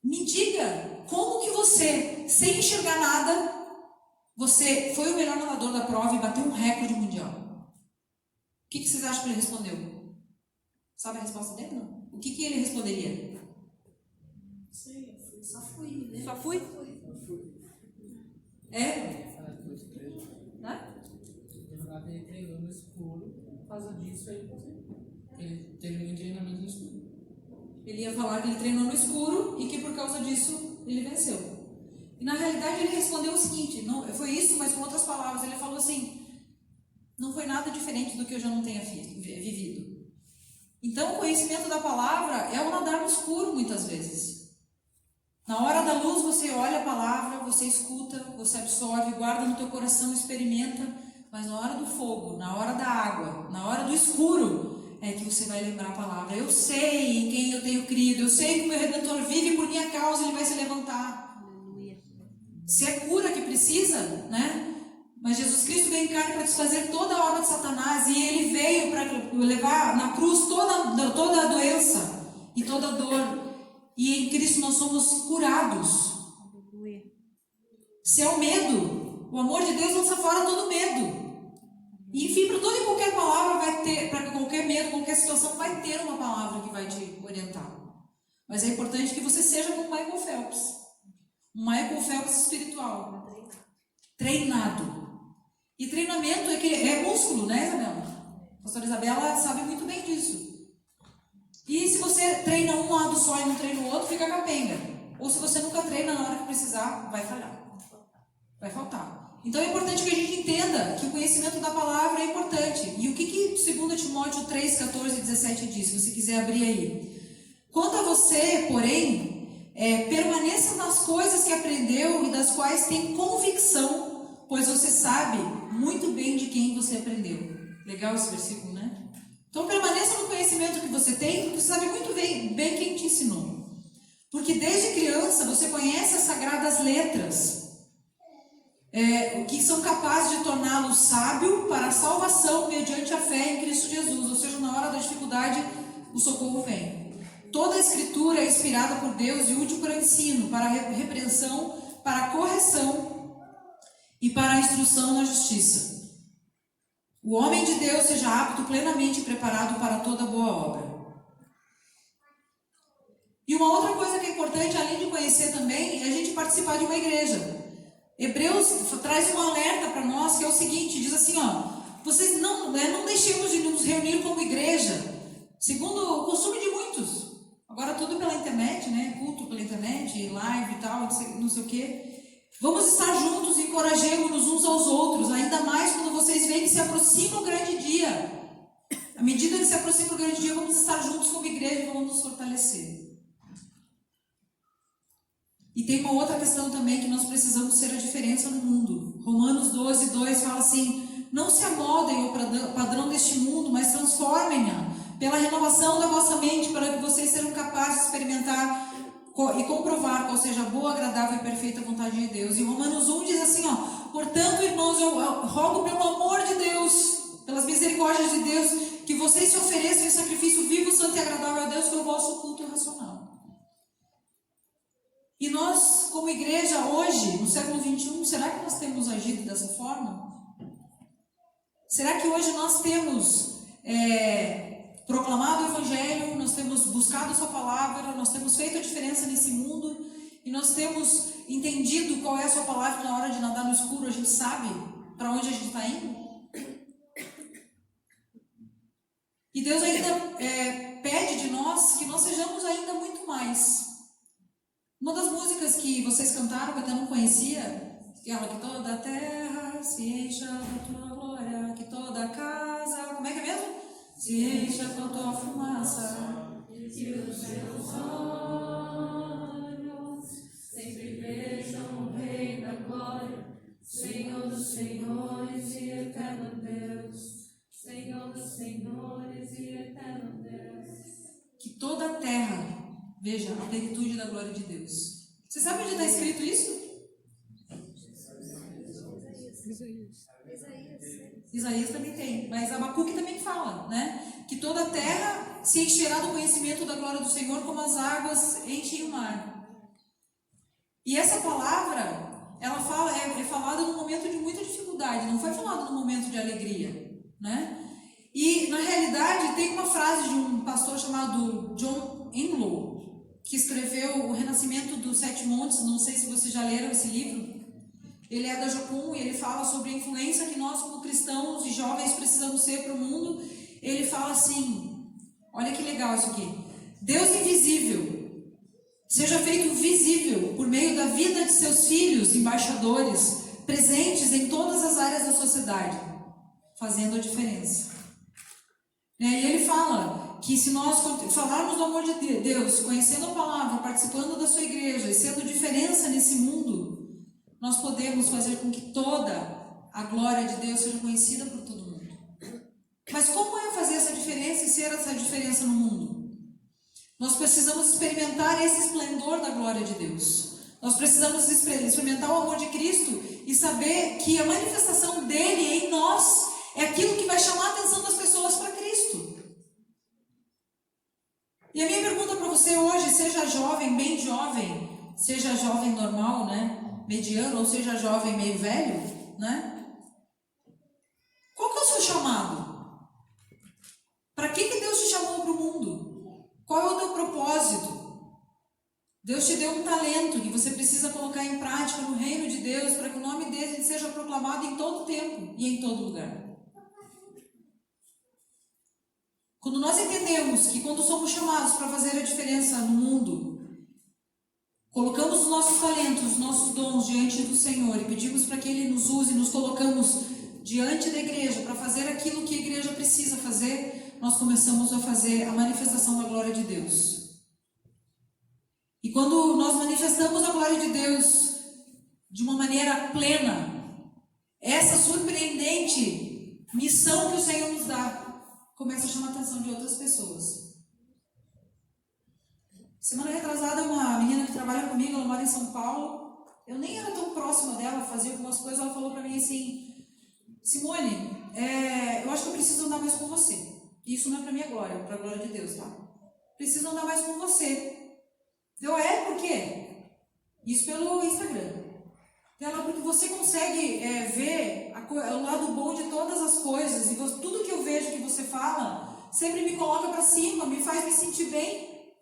me diga, como que você, sem enxergar nada, você foi o melhor nadador da prova e bateu um recorde mundial. O que vocês acham que ele respondeu? Sabe a resposta dele? Não. O que ele responderia?
Só fui, né?
Só fui?
É? Né?
Ele treinou no escuro, por causa disso aí ele teve muito treinamento no escuro.
Ele ia falar que ele treinou no escuro e que por causa disso ele venceu. E na realidade ele respondeu o seguinte, não foi isso, mas com outras palavras, ele falou assim, não foi nada diferente do que eu já não tenha vivido. Então o conhecimento da palavra é o nadar no escuro muitas vezes. Na hora da luz você olha a palavra, você escuta, você absorve, guarda no teu coração, experimenta, mas na hora do fogo, na hora da água, na hora do escuro, é que você vai lembrar a palavra. Eu sei em quem eu tenho crido, eu sei que o meu Redentor vive por minha causa, ele vai se levantar. Se é cura que precisa, né? Mas Jesus Cristo veio em carne para desfazer toda a obra de Satanás e ele veio para levar na cruz toda a doença e toda a dor. E em Cristo nós somos curados. Se é o medo, o amor de Deus lança fora todo medo. E enfim, para toda e qualquer palavra vai ter, para qualquer medo, qualquer situação, vai ter uma palavra que vai te orientar. Mas é importante que você seja como Michael Phelps. Um Michael Phelps espiritual. Treinado. E treinamento é músculo, né, Isabela? A pastora Isabela sabe muito bem disso. E se você treina um lado só e não treina o outro, fica capenga. Ou se você nunca treina, na hora que precisar, vai falhar. Vai faltar. Então é importante que a gente entenda que o conhecimento da palavra é importante. E o que 2 Timóteo 3, 14 e 17 diz? Se você quiser abrir aí. Quanto a você, porém, permaneça nas coisas que aprendeu e das quais tem convicção, pois você sabe muito bem de quem você aprendeu. Legal esse versículo, né? Então permaneça no conhecimento que você tem, porque você sabe muito bem quem te ensinou. Porque desde criança você conhece as sagradas letras, que são capazes de torná-lo sábio para a salvação mediante a fé em Cristo Jesus. Ou seja, na hora da dificuldade, o socorro vem. Toda a escritura é inspirada por Deus e útil para ensino, para a repreensão, para a correção e para a instrução na justiça. O homem de Deus seja apto, plenamente preparado para toda boa obra. E uma outra coisa que é importante, além de conhecer também, é a gente participar de uma igreja. Hebreus traz um alerta para nós, que é o seguinte, diz assim, vocês não deixemos de nos reunir como igreja, segundo o costume de muitos. Agora tudo pela internet, né? Culto pela internet, live e tal, não sei o quê. Vamos estar juntos e encorajemos-nos uns aos outros, ainda mais quando vocês veem que se aproxima o grande dia. À medida que se aproxima o grande dia, vamos estar juntos como igreja e vamos nos fortalecer. E tem uma outra questão também, que nós precisamos ser a diferença no mundo. Romanos 12, 2 fala assim, não se amoldem ao padrão deste mundo, mas transformem-na pela renovação da vossa mente, para que vocês sejam capazes de experimentar e comprovar qual seja a boa, agradável e perfeita vontade de Deus. E Romanos 1 diz assim, portanto, irmãos, eu rogo pelo amor de Deus, pelas misericórdias de Deus, que vocês se ofereçam em sacrifício vivo, santo e agradável a Deus, que é o vosso culto racional. E nós, como igreja, hoje, no século 21, será que nós temos agido dessa forma? Será que hoje nós temos proclamado o Evangelho, nós temos buscado a sua palavra, nós temos feito a diferença nesse mundo e nós temos entendido qual é a sua palavra na hora de nadar no escuro, a gente sabe para onde a gente está indo? E Deus ainda pede de nós que nós sejamos ainda muito mais. Uma das músicas que vocês cantaram, que eu até não conhecia, aquela que toda a terra se encha da tua glória, que toda a casa, como é que é mesmo? Se encha com a tua fumaça, que os teus olhos sempre vejam o Rei da glória, Senhor dos senhores e eterno Deus, Senhor dos senhores e eterno Deus. Que toda a terra veja a plenitude da glória de Deus. Você sabe onde está escrito isso? Isaías também tem, mas Abacuque também fala, né? Que toda a terra se encherá do conhecimento da glória do Senhor, como as águas enchem o mar. E essa palavra ela fala, é falada num momento de muita dificuldade, não foi falada num momento de alegria, né? E, na realidade, tem uma frase de um pastor chamado John Enlow, que escreveu O Renascimento dos Sete Montes, não sei se vocês já leram esse livro. Ele é da Jocum e ele fala sobre a influência que nós, como cristãos e jovens, precisamos ser para o mundo. Ele fala assim, olha que legal isso aqui: Deus invisível seja feito visível por meio da vida de seus filhos, embaixadores, presentes em todas as áreas da sociedade, fazendo a diferença. E ele fala que se nós falarmos do amor de Deus, conhecendo a palavra, participando da sua igreja e sendo diferença nesse mundo, nós podemos fazer com que toda a glória de Deus seja conhecida por todo mundo. Mas como é fazer essa diferença e ser essa diferença no mundo? Nós precisamos experimentar esse esplendor da glória de Deus. Nós precisamos experimentar o amor de Cristo e saber que a manifestação dele em nós é aquilo que vai chamar a atenção das pessoas para Cristo. E a minha pergunta para você hoje, seja jovem, bem jovem, seja jovem normal, né, mediano, ou seja jovem meio velho, né? Qual que é o seu chamado? Para que Deus te chamou para o mundo? Qual é o teu propósito? Deus te deu um talento que você precisa colocar em prática no reino de Deus para que o nome dele seja proclamado em todo tempo e em todo lugar. Quando nós entendemos que quando somos chamados para fazer a diferença no mundo, colocamos os nossos talentos, os nossos dons diante do Senhor e pedimos para que Ele nos use, nos colocamos diante da igreja para fazer aquilo que a igreja precisa fazer, nós começamos a fazer a manifestação da glória de Deus. E quando nós manifestamos a glória de Deus de uma maneira plena, essa surpreendente missão que o Senhor nos dá começa a chamar a atenção de outras pessoas. Semana retrasada, uma menina que trabalha comigo, ela mora em São Paulo, eu nem era tão próxima dela, fazia algumas coisas, ela falou para mim assim: Simone, eu acho que eu preciso andar mais com você. Isso não é para minha glória, é para a glória de Deus, tá? Preciso andar mais com você. Por quê? Isso pelo Instagram. Ela, porque você consegue ver o lado bom de todas as coisas, e tudo que eu vejo que você fala sempre me coloca para cima, me faz me sentir bem.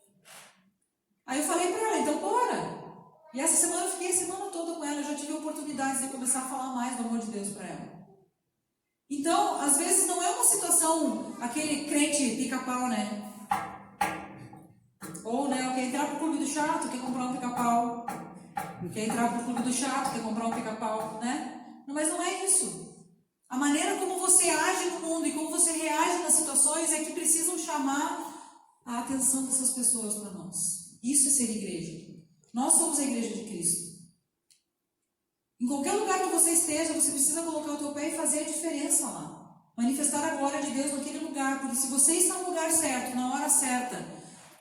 Aí eu falei para ela, então bora. E essa semana eu fiquei a semana toda com ela, eu já tive oportunidades de começar a falar mais do amor de Deus para ela. Então, às vezes não é uma situação, aquele crente pica-pau, né? Ou, quer entrar pro clube do chato, quer comprar um pica-pau. Quer entrar pro clube do chato, quer comprar um pica-pau, né? Mas não é isso. A maneira como você age no mundo e como você reage nas situações é que precisam chamar a atenção dessas pessoas para nós. Isso é ser igreja. Nós somos a igreja de Cristo. Em qualquer lugar que você esteja, você precisa colocar o teu pé e fazer a diferença lá. Manifestar a glória de Deus naquele lugar. Porque se você está no lugar certo, na hora certa,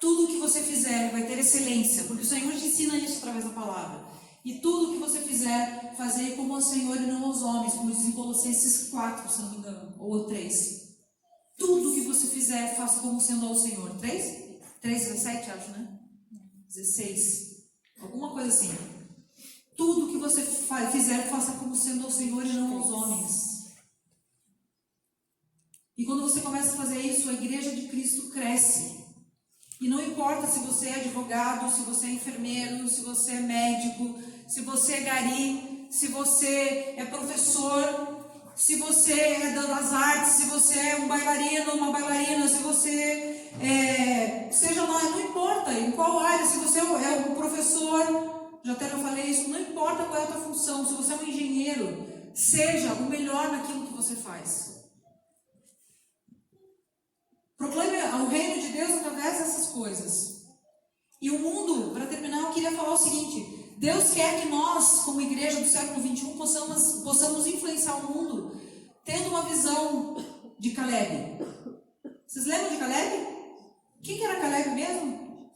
tudo o que você fizer vai ter excelência. Porque o Senhor te ensina isso através da palavra. E tudo o que você fizer, fazer como ao Senhor e não aos homens, como diz em Colossenses 4, se não me engano, ou 3. Tudo o que você fizer, faça como sendo ao Senhor. 3? 3:17, acho, né? 16. Alguma coisa assim. Tudo o que você fizer, faça como sendo ao Senhor e não aos homens. E quando você começa a fazer isso, a igreja de Cristo cresce. E não importa se você é advogado, se você é enfermeiro, se você é médico, se você é gari, se você é professor, se você é das artes, se você é um bailarino, uma bailarina, se você seja lá, não importa em qual área, se você é um professor, já até eu falei isso, não importa qual é a tua função, se você é um engenheiro, seja o melhor naquilo que você faz. Proclame o reino de Deus através dessas coisas. E o mundo, para terminar, eu queria falar o seguinte: Deus quer que nós, como igreja do século XXI, possamos influenciar o mundo tendo uma visão de Caleb. Vocês lembram de Caleb? Quem que era Caleb mesmo?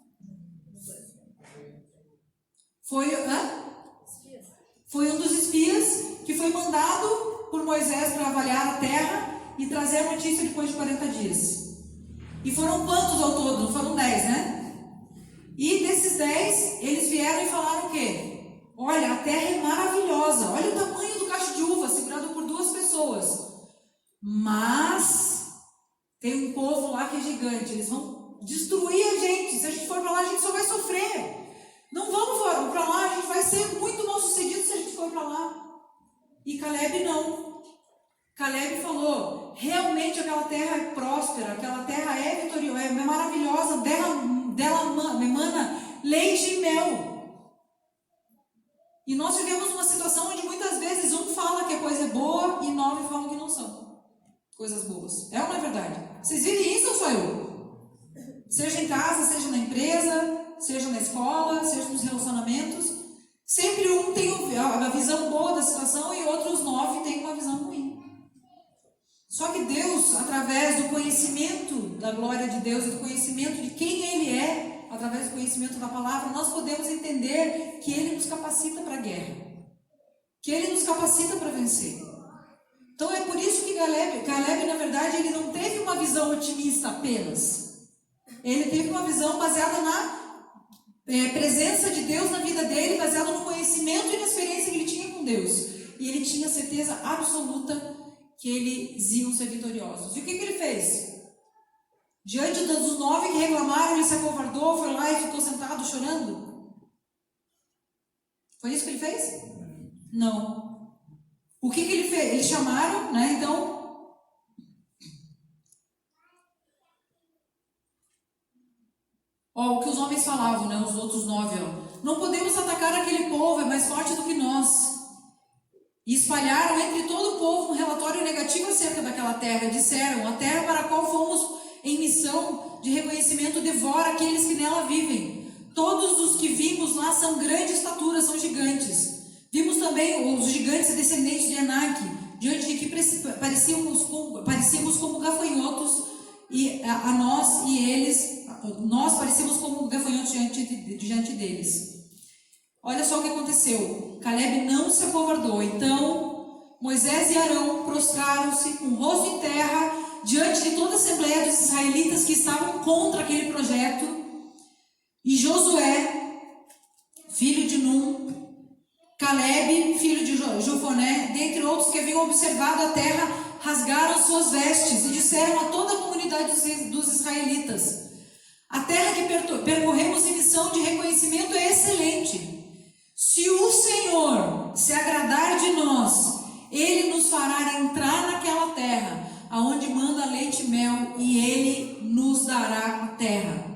Foi um dos espias que foi mandado por Moisés para avaliar a terra e trazer a notícia depois de 40 dias. E foram quantos ao todo? Foram 10, né? E desses 10, eles vieram e falaram o quê? olha, a terra é maravilhosa, olha o tamanho do cacho de uva segurado por 2 pessoas, mas tem um povo lá que é gigante, eles vão destruir a gente, se a gente for para lá a gente só vai sofrer, não vamos para lá, a gente vai ser muito mal sucedido se a gente for para lá. E Caleb não. Caleb falou, realmente aquela terra é próspera, aquela terra é vitoriosa, é maravilhosa, dela emana leite e mel. E nós vivemos uma situação onde muitas vezes um fala que a coisa é boa e 9 falam que não são coisas boas. É ou não é verdade? Vocês vivem isso ou sou eu? Seja em casa, seja na empresa, seja na escola, seja nos relacionamentos, sempre um tem a visão boa da situação e outros 9 têm uma visão ruim. Só que Deus, através do conhecimento da glória de Deus e do conhecimento de quem Ele é, através do conhecimento da palavra, nós podemos entender que Ele nos capacita para a guerra, que Ele nos capacita para vencer. Então é por isso que Caleb, na verdade, ele não teve uma visão otimista apenas. Ele teve uma visão baseada na presença de Deus na vida dele, baseada no conhecimento e na experiência que ele tinha com Deus. E ele tinha certeza absoluta que eles iam ser vitoriosos. E o que ele fez? Diante dos 9 que reclamaram, ele se acovardou, foi lá e ficou sentado chorando? Foi isso que ele fez? Não. O que ele fez? Eles chamaram, né? Então, o que os homens falavam, né? Os outros 9, não podemos atacar aquele povo, é mais forte do que nós. E espalharam entre todo o povo um relatório negativo acerca daquela terra. Disseram, a terra para a qual fomos em missão de reconhecimento devora aqueles que nela vivem. Todos os que vimos lá são grande estatura, são gigantes. Vimos também os gigantes descendentes de Anak, diante de que parecíamos como gafanhotos, e a nós e eles, nós parecíamos como gafanhotos diante deles. Olha só o que aconteceu. Caleb não se acovardou. Então Moisés e Arão prostraram-se com o rosto em terra diante de toda a assembleia dos israelitas que estavam contra aquele projeto. E Josué, filho de Num, Caleb, filho de Jofoné, dentre outros que haviam observado a terra, rasgaram suas vestes e disseram a toda a comunidade dos israelitas: a terra que percorremos em missão de reconhecimento é excelente. Se o Senhor se agradar de nós, Ele nos fará entrar naquela terra, aonde manda leite e mel, e Ele nos dará a terra.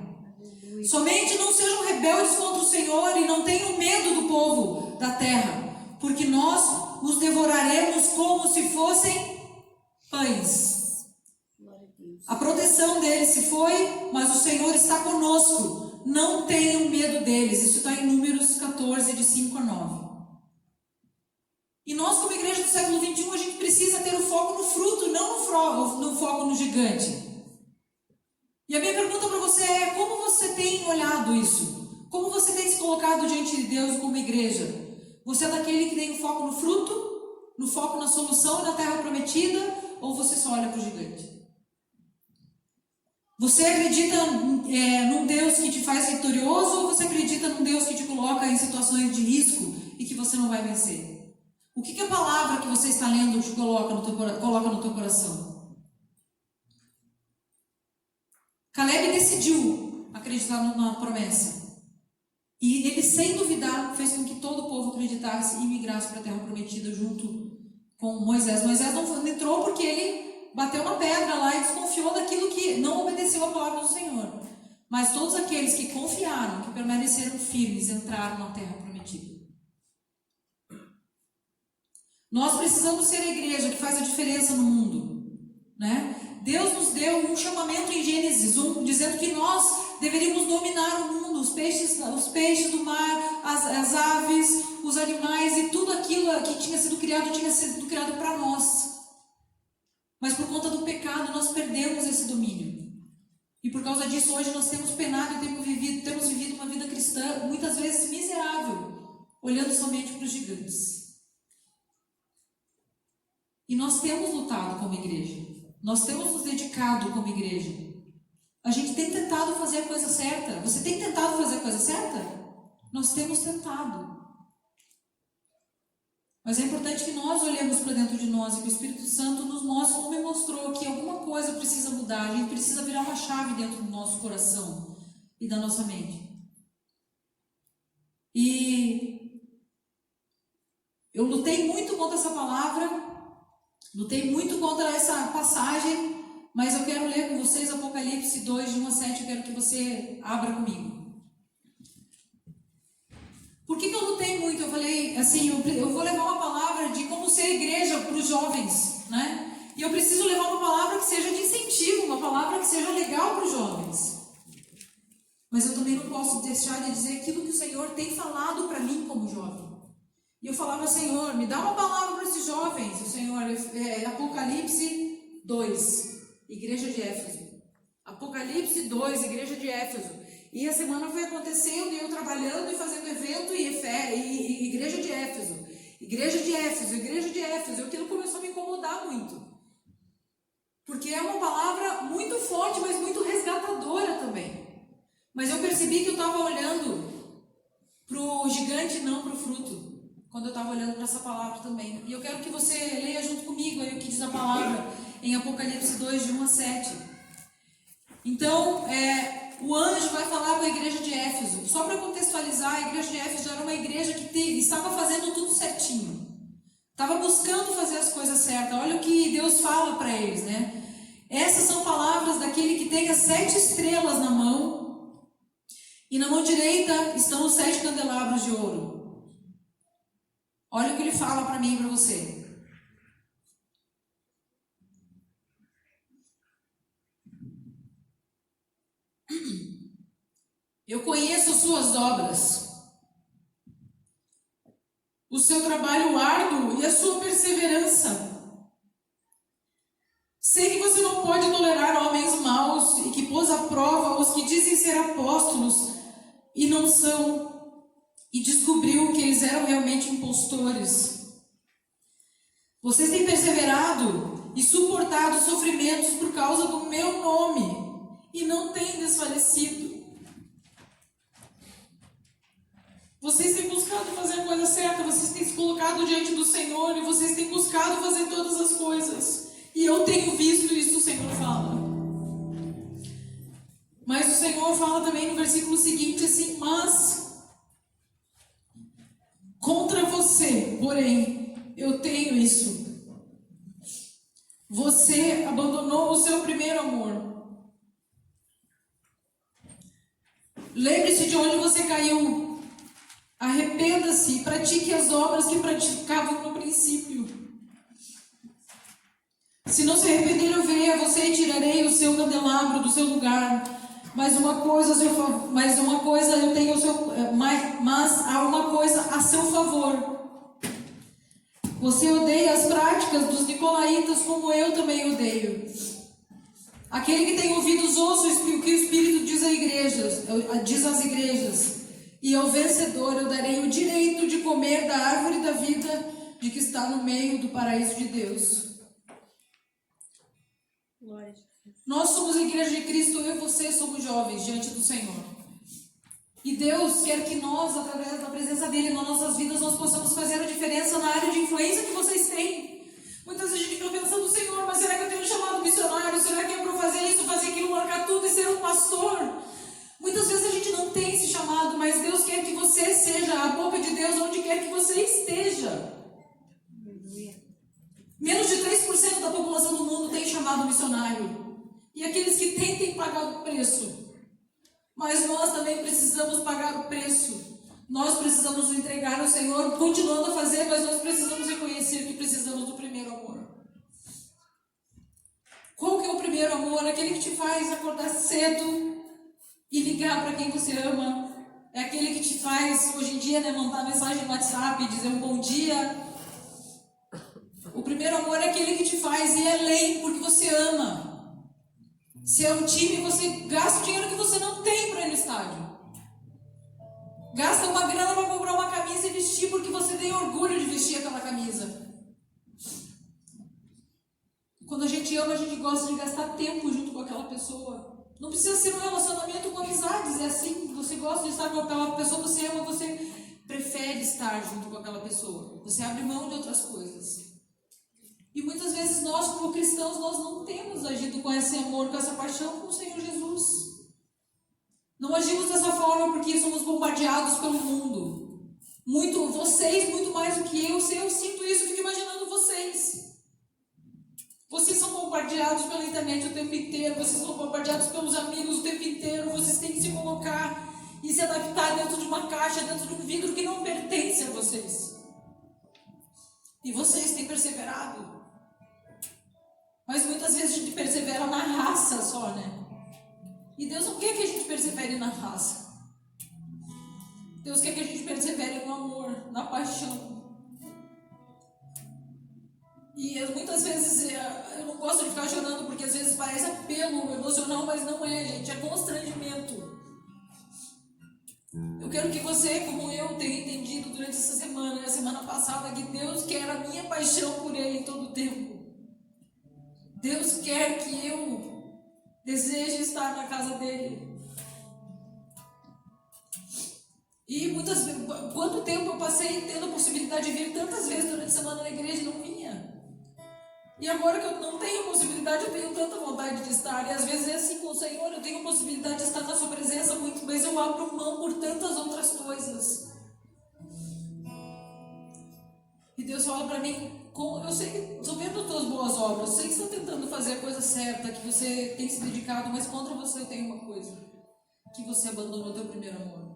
Somente não sejam rebeldes contra o Senhor e não tenham medo do povo da terra, porque nós os devoraremos como se fossem pães. A proteção deles se foi, mas o Senhor está conosco. Não tenham medo deles. Isso está em Números 14, de 5 a 9. E nós, como igreja do século 21, a gente precisa ter o foco no fruto, não no foco no gigante. E a minha pergunta para você é: como você tem olhado isso? Como você tem se colocado diante de Deus como igreja? Você é daquele que tem o foco no fruto, no foco na solução e na terra prometida, ou você só olha para o gigante? Você acredita num Deus que te faz vitorioso, ou você acredita num Deus que te coloca em situações de risco e que você não vai vencer? O que a palavra que você está lendo te coloca no teu coração? Caleb decidiu acreditar na promessa. E ele, sem duvidar, fez com que todo o povo acreditasse e migrasse para a terra prometida junto com Moisés. Moisés não entrou porque ele bateu uma pedra lá e desconfiou daquilo que não obedeceu a palavra do Senhor. Mas todos aqueles que confiaram, que permaneceram firmes, entraram na terra prometida. Nós precisamos ser a igreja que faz a diferença no mundo, né? Deus nos deu um chamamento em Gênesis 1, dizendo que nós deveríamos dominar o mundo, os peixes do mar, as aves, os animais e tudo aquilo que tinha sido criado para nós. Mas por conta do pecado nós perdemos esse domínio. E por causa disso hoje nós temos penado e temos vivido uma vida cristã muitas vezes miserável, olhando somente para os gigantes. E nós temos lutado como igreja. Nós temos nos dedicado como igreja. A gente tem tentado fazer a coisa certa. Você tem tentado fazer a coisa certa? Nós temos tentado. Mas é importante que nós olhemos para dentro de nós e que o Espírito Santo nos mostre, como me mostrou, que alguma coisa precisa mudar. A gente precisa virar uma chave dentro do nosso coração e da nossa mente. E eu lutei muito contra essa palavra, lutei muito contra essa passagem, mas eu quero ler com vocês Apocalipse 2, de 1 a 7, eu quero que você abra comigo. Por que eu lutei muito? Eu falei assim, eu vou levar uma palavra de como ser igreja para os jovens, né? E eu preciso levar uma palavra que seja de incentivo, uma palavra que seja legal para os jovens. Mas eu também não posso deixar de dizer aquilo que o Senhor tem falado para mim como jovem. E eu falava, Senhor, me dá uma palavra para esses jovens. O Senhor, Apocalipse 2, igreja de Éfeso. Apocalipse 2, igreja de Éfeso. E a semana foi acontecendo, e eu trabalhando e fazendo evento, e igreja de Éfeso. Igreja de Éfeso, igreja de Éfeso. E aquilo começou a me incomodar muito. Porque é uma palavra muito forte, mas muito resgatadora também. Mas eu percebi que eu estava olhando para o gigante e não para o fruto, quando eu estava olhando para essa palavra também. E eu quero que você leia junto comigo aí o que diz a palavra em Apocalipse 2, de 1 a 7. Então, o anjo vai falar com a igreja de Éfeso. Só para contextualizar, a igreja de Éfeso era uma igreja que estava fazendo tudo certinho. Estava buscando fazer as coisas certas. Olha o que Deus fala para eles, né? Essas são palavras daquele que tem as 7 estrelas na mão. E na mão direita estão os 7 candelabros de ouro. Olha o que ele fala para mim e para você. Eu conheço as suas obras, o seu trabalho árduo e a sua perseverança. Sei que você não pode tolerar homens maus e que pôs à prova os que dizem ser apóstolos e não são, e descobriu que eles eram realmente impostores. Vocês têm perseverado e suportado sofrimentos por causa do meu nome e não têm desfalecido. Vocês têm buscado fazer a coisa certa, vocês têm se colocado diante do Senhor e vocês têm buscado fazer todas as coisas. E eu tenho visto isso, o Senhor fala. Mas o Senhor fala também no versículo seguinte assim, mas contra você, porém, eu tenho isso. Você abandonou o seu primeiro amor. Lembre-se de onde você caiu. Arrependa-se e pratique as obras que praticavam no princípio. Se não se arrepender, eu virei a você e tirarei o seu candelabro do seu lugar. Mas há uma coisa a seu favor. Você odeia as práticas dos nicolaítas, como eu também odeio. Aquele que tem ouvidos, ouça o que o Espírito diz às igrejas. E ao vencedor eu darei o direito de comer da árvore da vida, de que está no meio do paraíso de Deus.
Glória a Deus.
Nós somos a igreja de Cristo, eu e você somos jovens diante do Senhor. E Deus quer que nós, através da presença dEle nas nossas vidas, nós possamos fazer a diferença na área de influência que vocês têm. Muitas vezes a gente fica pensando, Senhor, mas será que eu tenho um chamado missionário? Será que é para fazer isso, fazer aquilo, largar tudo e ser um pastor? Muitas vezes a gente não tem esse chamado, mas Deus quer que você seja a boca de Deus onde quer que você esteja. Menos de 3% da população do mundo tem chamado missionário. E aqueles que têm pagado o preço. Mas nós também precisamos pagar o preço. Nós precisamos nos entregar ao Senhor, continuando a fazer, mas nós precisamos reconhecer que precisamos do primeiro amor. Qual que é o primeiro amor? Aquele que te faz acordar cedo e ligar para quem você ama. É aquele que te faz, hoje em dia, mandar mensagem no WhatsApp e dizer um bom dia. O primeiro amor é aquele que te faz ir além porque você ama. Se é um time, você gasta o dinheiro que você não tem para ir no estádio. Gasta uma grana para comprar uma camisa e vestir porque você tem orgulho de vestir aquela camisa. Quando a gente ama, a gente gosta de gastar tempo junto com aquela pessoa. Não precisa ser um relacionamento com amizades, é assim, você gosta de estar com aquela pessoa, você ama, você prefere estar estar junto com aquela pessoa. Você abre mão de outras coisas. E muitas vezes nós, como cristãos, nós não temos agido com esse amor, com essa paixão com o Senhor Jesus. Não agimos dessa forma porque somos bombardeados pelo mundo. Vocês, muito mais do que eu. Se eu sinto isso, eu fico imaginando vocês. Vocês são bombardeados pela internet o tempo inteiro, vocês são bombardeados pelos amigos o tempo inteiro, vocês têm que se colocar e se adaptar dentro de uma caixa, dentro de um vidro que não pertence a vocês. E vocês têm perseverado. Mas muitas vezes a gente persevera na raça só, né? E Deus não quer que a gente persevere na raça. Deus quer que a gente persevere no amor, na paixão. E muitas vezes eu não gosto de ficar chorando, porque às vezes parece apelo emocional, mas não é, gente, é constrangimento. Eu quero que você, como eu, tenha entendido durante essa semana e a semana passada, que Deus quer a minha paixão por Ele em todo o tempo. Deus quer que eu deseje estar na casa dEle. E quanto tempo eu passei tendo a possibilidade de vir tantas vezes durante a semana na igreja e não vinha. E agora que eu não tenho possibilidade, eu tenho tanta vontade de estar. E às vezes é assim com o Senhor, eu tenho possibilidade de estar na sua presença muito, mas eu abro mão por tantas outras coisas. E Deus fala para mim, eu sei que estou vendo as tuas boas obras, eu sei que você está tentando fazer a coisa certa, que você tem se dedicado, mas contra você eu tenho uma coisa, que você abandonou o teu primeiro amor.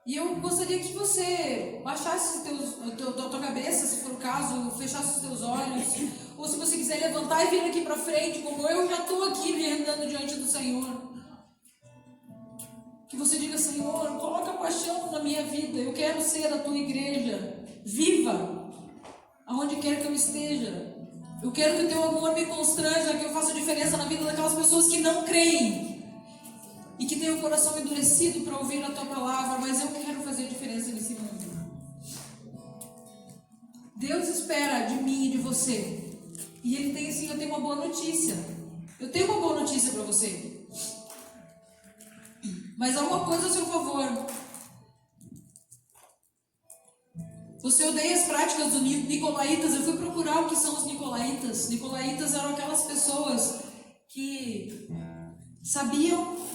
E eu gostaria que você baixasse a tua cabeça, se for o caso, fechasse os teus olhos, ou se você quiser levantar e vir aqui para frente, como eu já estou aqui me rendendo diante do Senhor. Que você diga, Senhor, coloca a paixão na minha vida, eu quero ser a tua igreja, viva, aonde quer que eu esteja. Eu quero que o teu amor me constranja, que eu faça diferença na vida daquelas pessoas que não creem. E que tem o coração endurecido para ouvir a tua palavra, mas eu quero fazer diferença nesse mundo. Deus espera de mim e de você. E Ele tem assim, eu tenho uma boa notícia. Eu tenho uma boa notícia para você. Mas há uma coisa a seu favor. Você odeia as práticas dos nicolaítas. Eu fui procurar o que são os nicolaítas. Nicolaítas eram aquelas pessoas que sabiam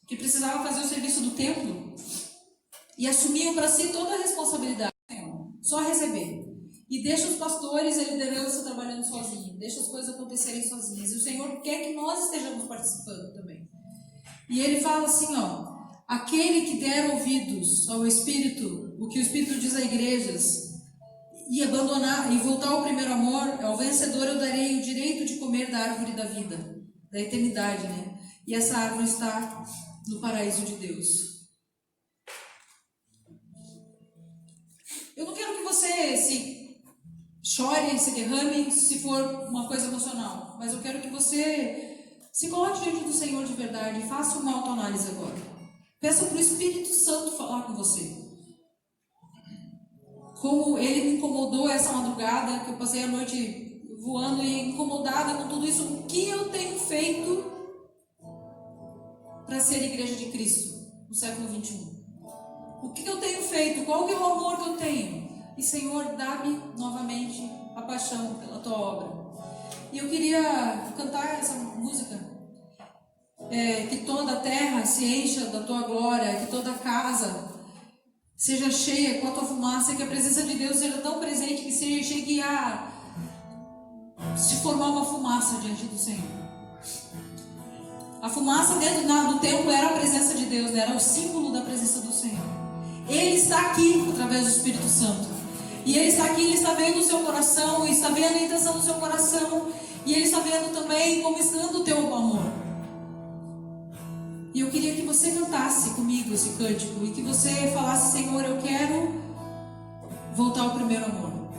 que precisavam fazer o serviço do templo e assumiam para si toda a responsabilidade, só receber. E deixa os pastores e a liderança trabalhando sozinhos, deixa as coisas acontecerem sozinhas. E o Senhor quer que nós estejamos participando também. E Ele fala assim, aquele que der ouvidos ao Espírito, o que o Espírito diz a igrejas, e abandonar e voltar ao primeiro amor, ao vencedor eu darei o direito de comer da árvore da vida, da eternidade, né? E essa árvore está no paraíso de Deus. Eu não quero que você se chore, se derrame, se for uma coisa emocional, mas eu quero que você se coloque diante do Senhor de verdade e faça uma autoanálise agora. Peça para o Espírito Santo falar com você. Como Ele me incomodou essa madrugada, que eu passei a noite voando e incomodada com tudo isso, o que eu tenho feito para ser igreja de Cristo no século 21? O que eu tenho feito? Qual que é o amor que eu tenho? E Senhor, dá-me novamente a paixão pela tua obra. E eu queria cantar essa música, que toda a terra se encha da tua glória, que toda a casa seja cheia com a tua fumaça, que a presença de Deus seja tão presente que chegue a se formar uma fumaça diante do Senhor. A fumaça dentro do templo era a presença de Deus, né? Era o símbolo da presença do Senhor. Ele está aqui através do Espírito Santo. E Ele está aqui, Ele está vendo o seu coração, Ele está vendo a intenção do seu coração. E Ele está vendo também como está o teu amor. E eu queria que você cantasse comigo esse cântico e que você falasse, Senhor, eu quero voltar ao primeiro amor.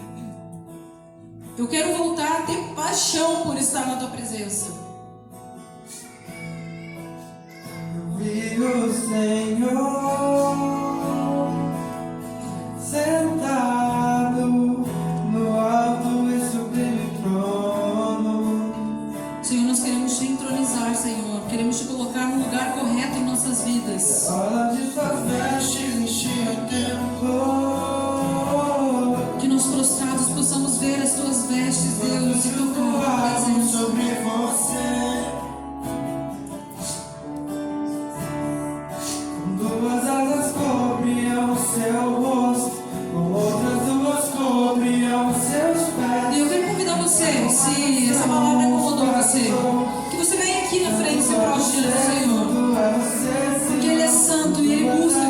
Eu quero voltar a ter paixão por estar na tua presença.
Vi o Senhor sentado no alto e sublime trono.
Senhor, nós queremos te entronizar, Senhor. Queremos te colocar no lugar lugar correto em nossas vidas. Que nós prostrados possamos ver as tuas vestes, Deus, e tocar a tua presença.
Duas asas cobriam o seu rosto, com outras duas cobriam os seus pés.
E eu quero convidar você, se essa palavra incomodou você, que você venha aqui na frente e se proste diante do Senhor. Porque Ele é santo e Ele busca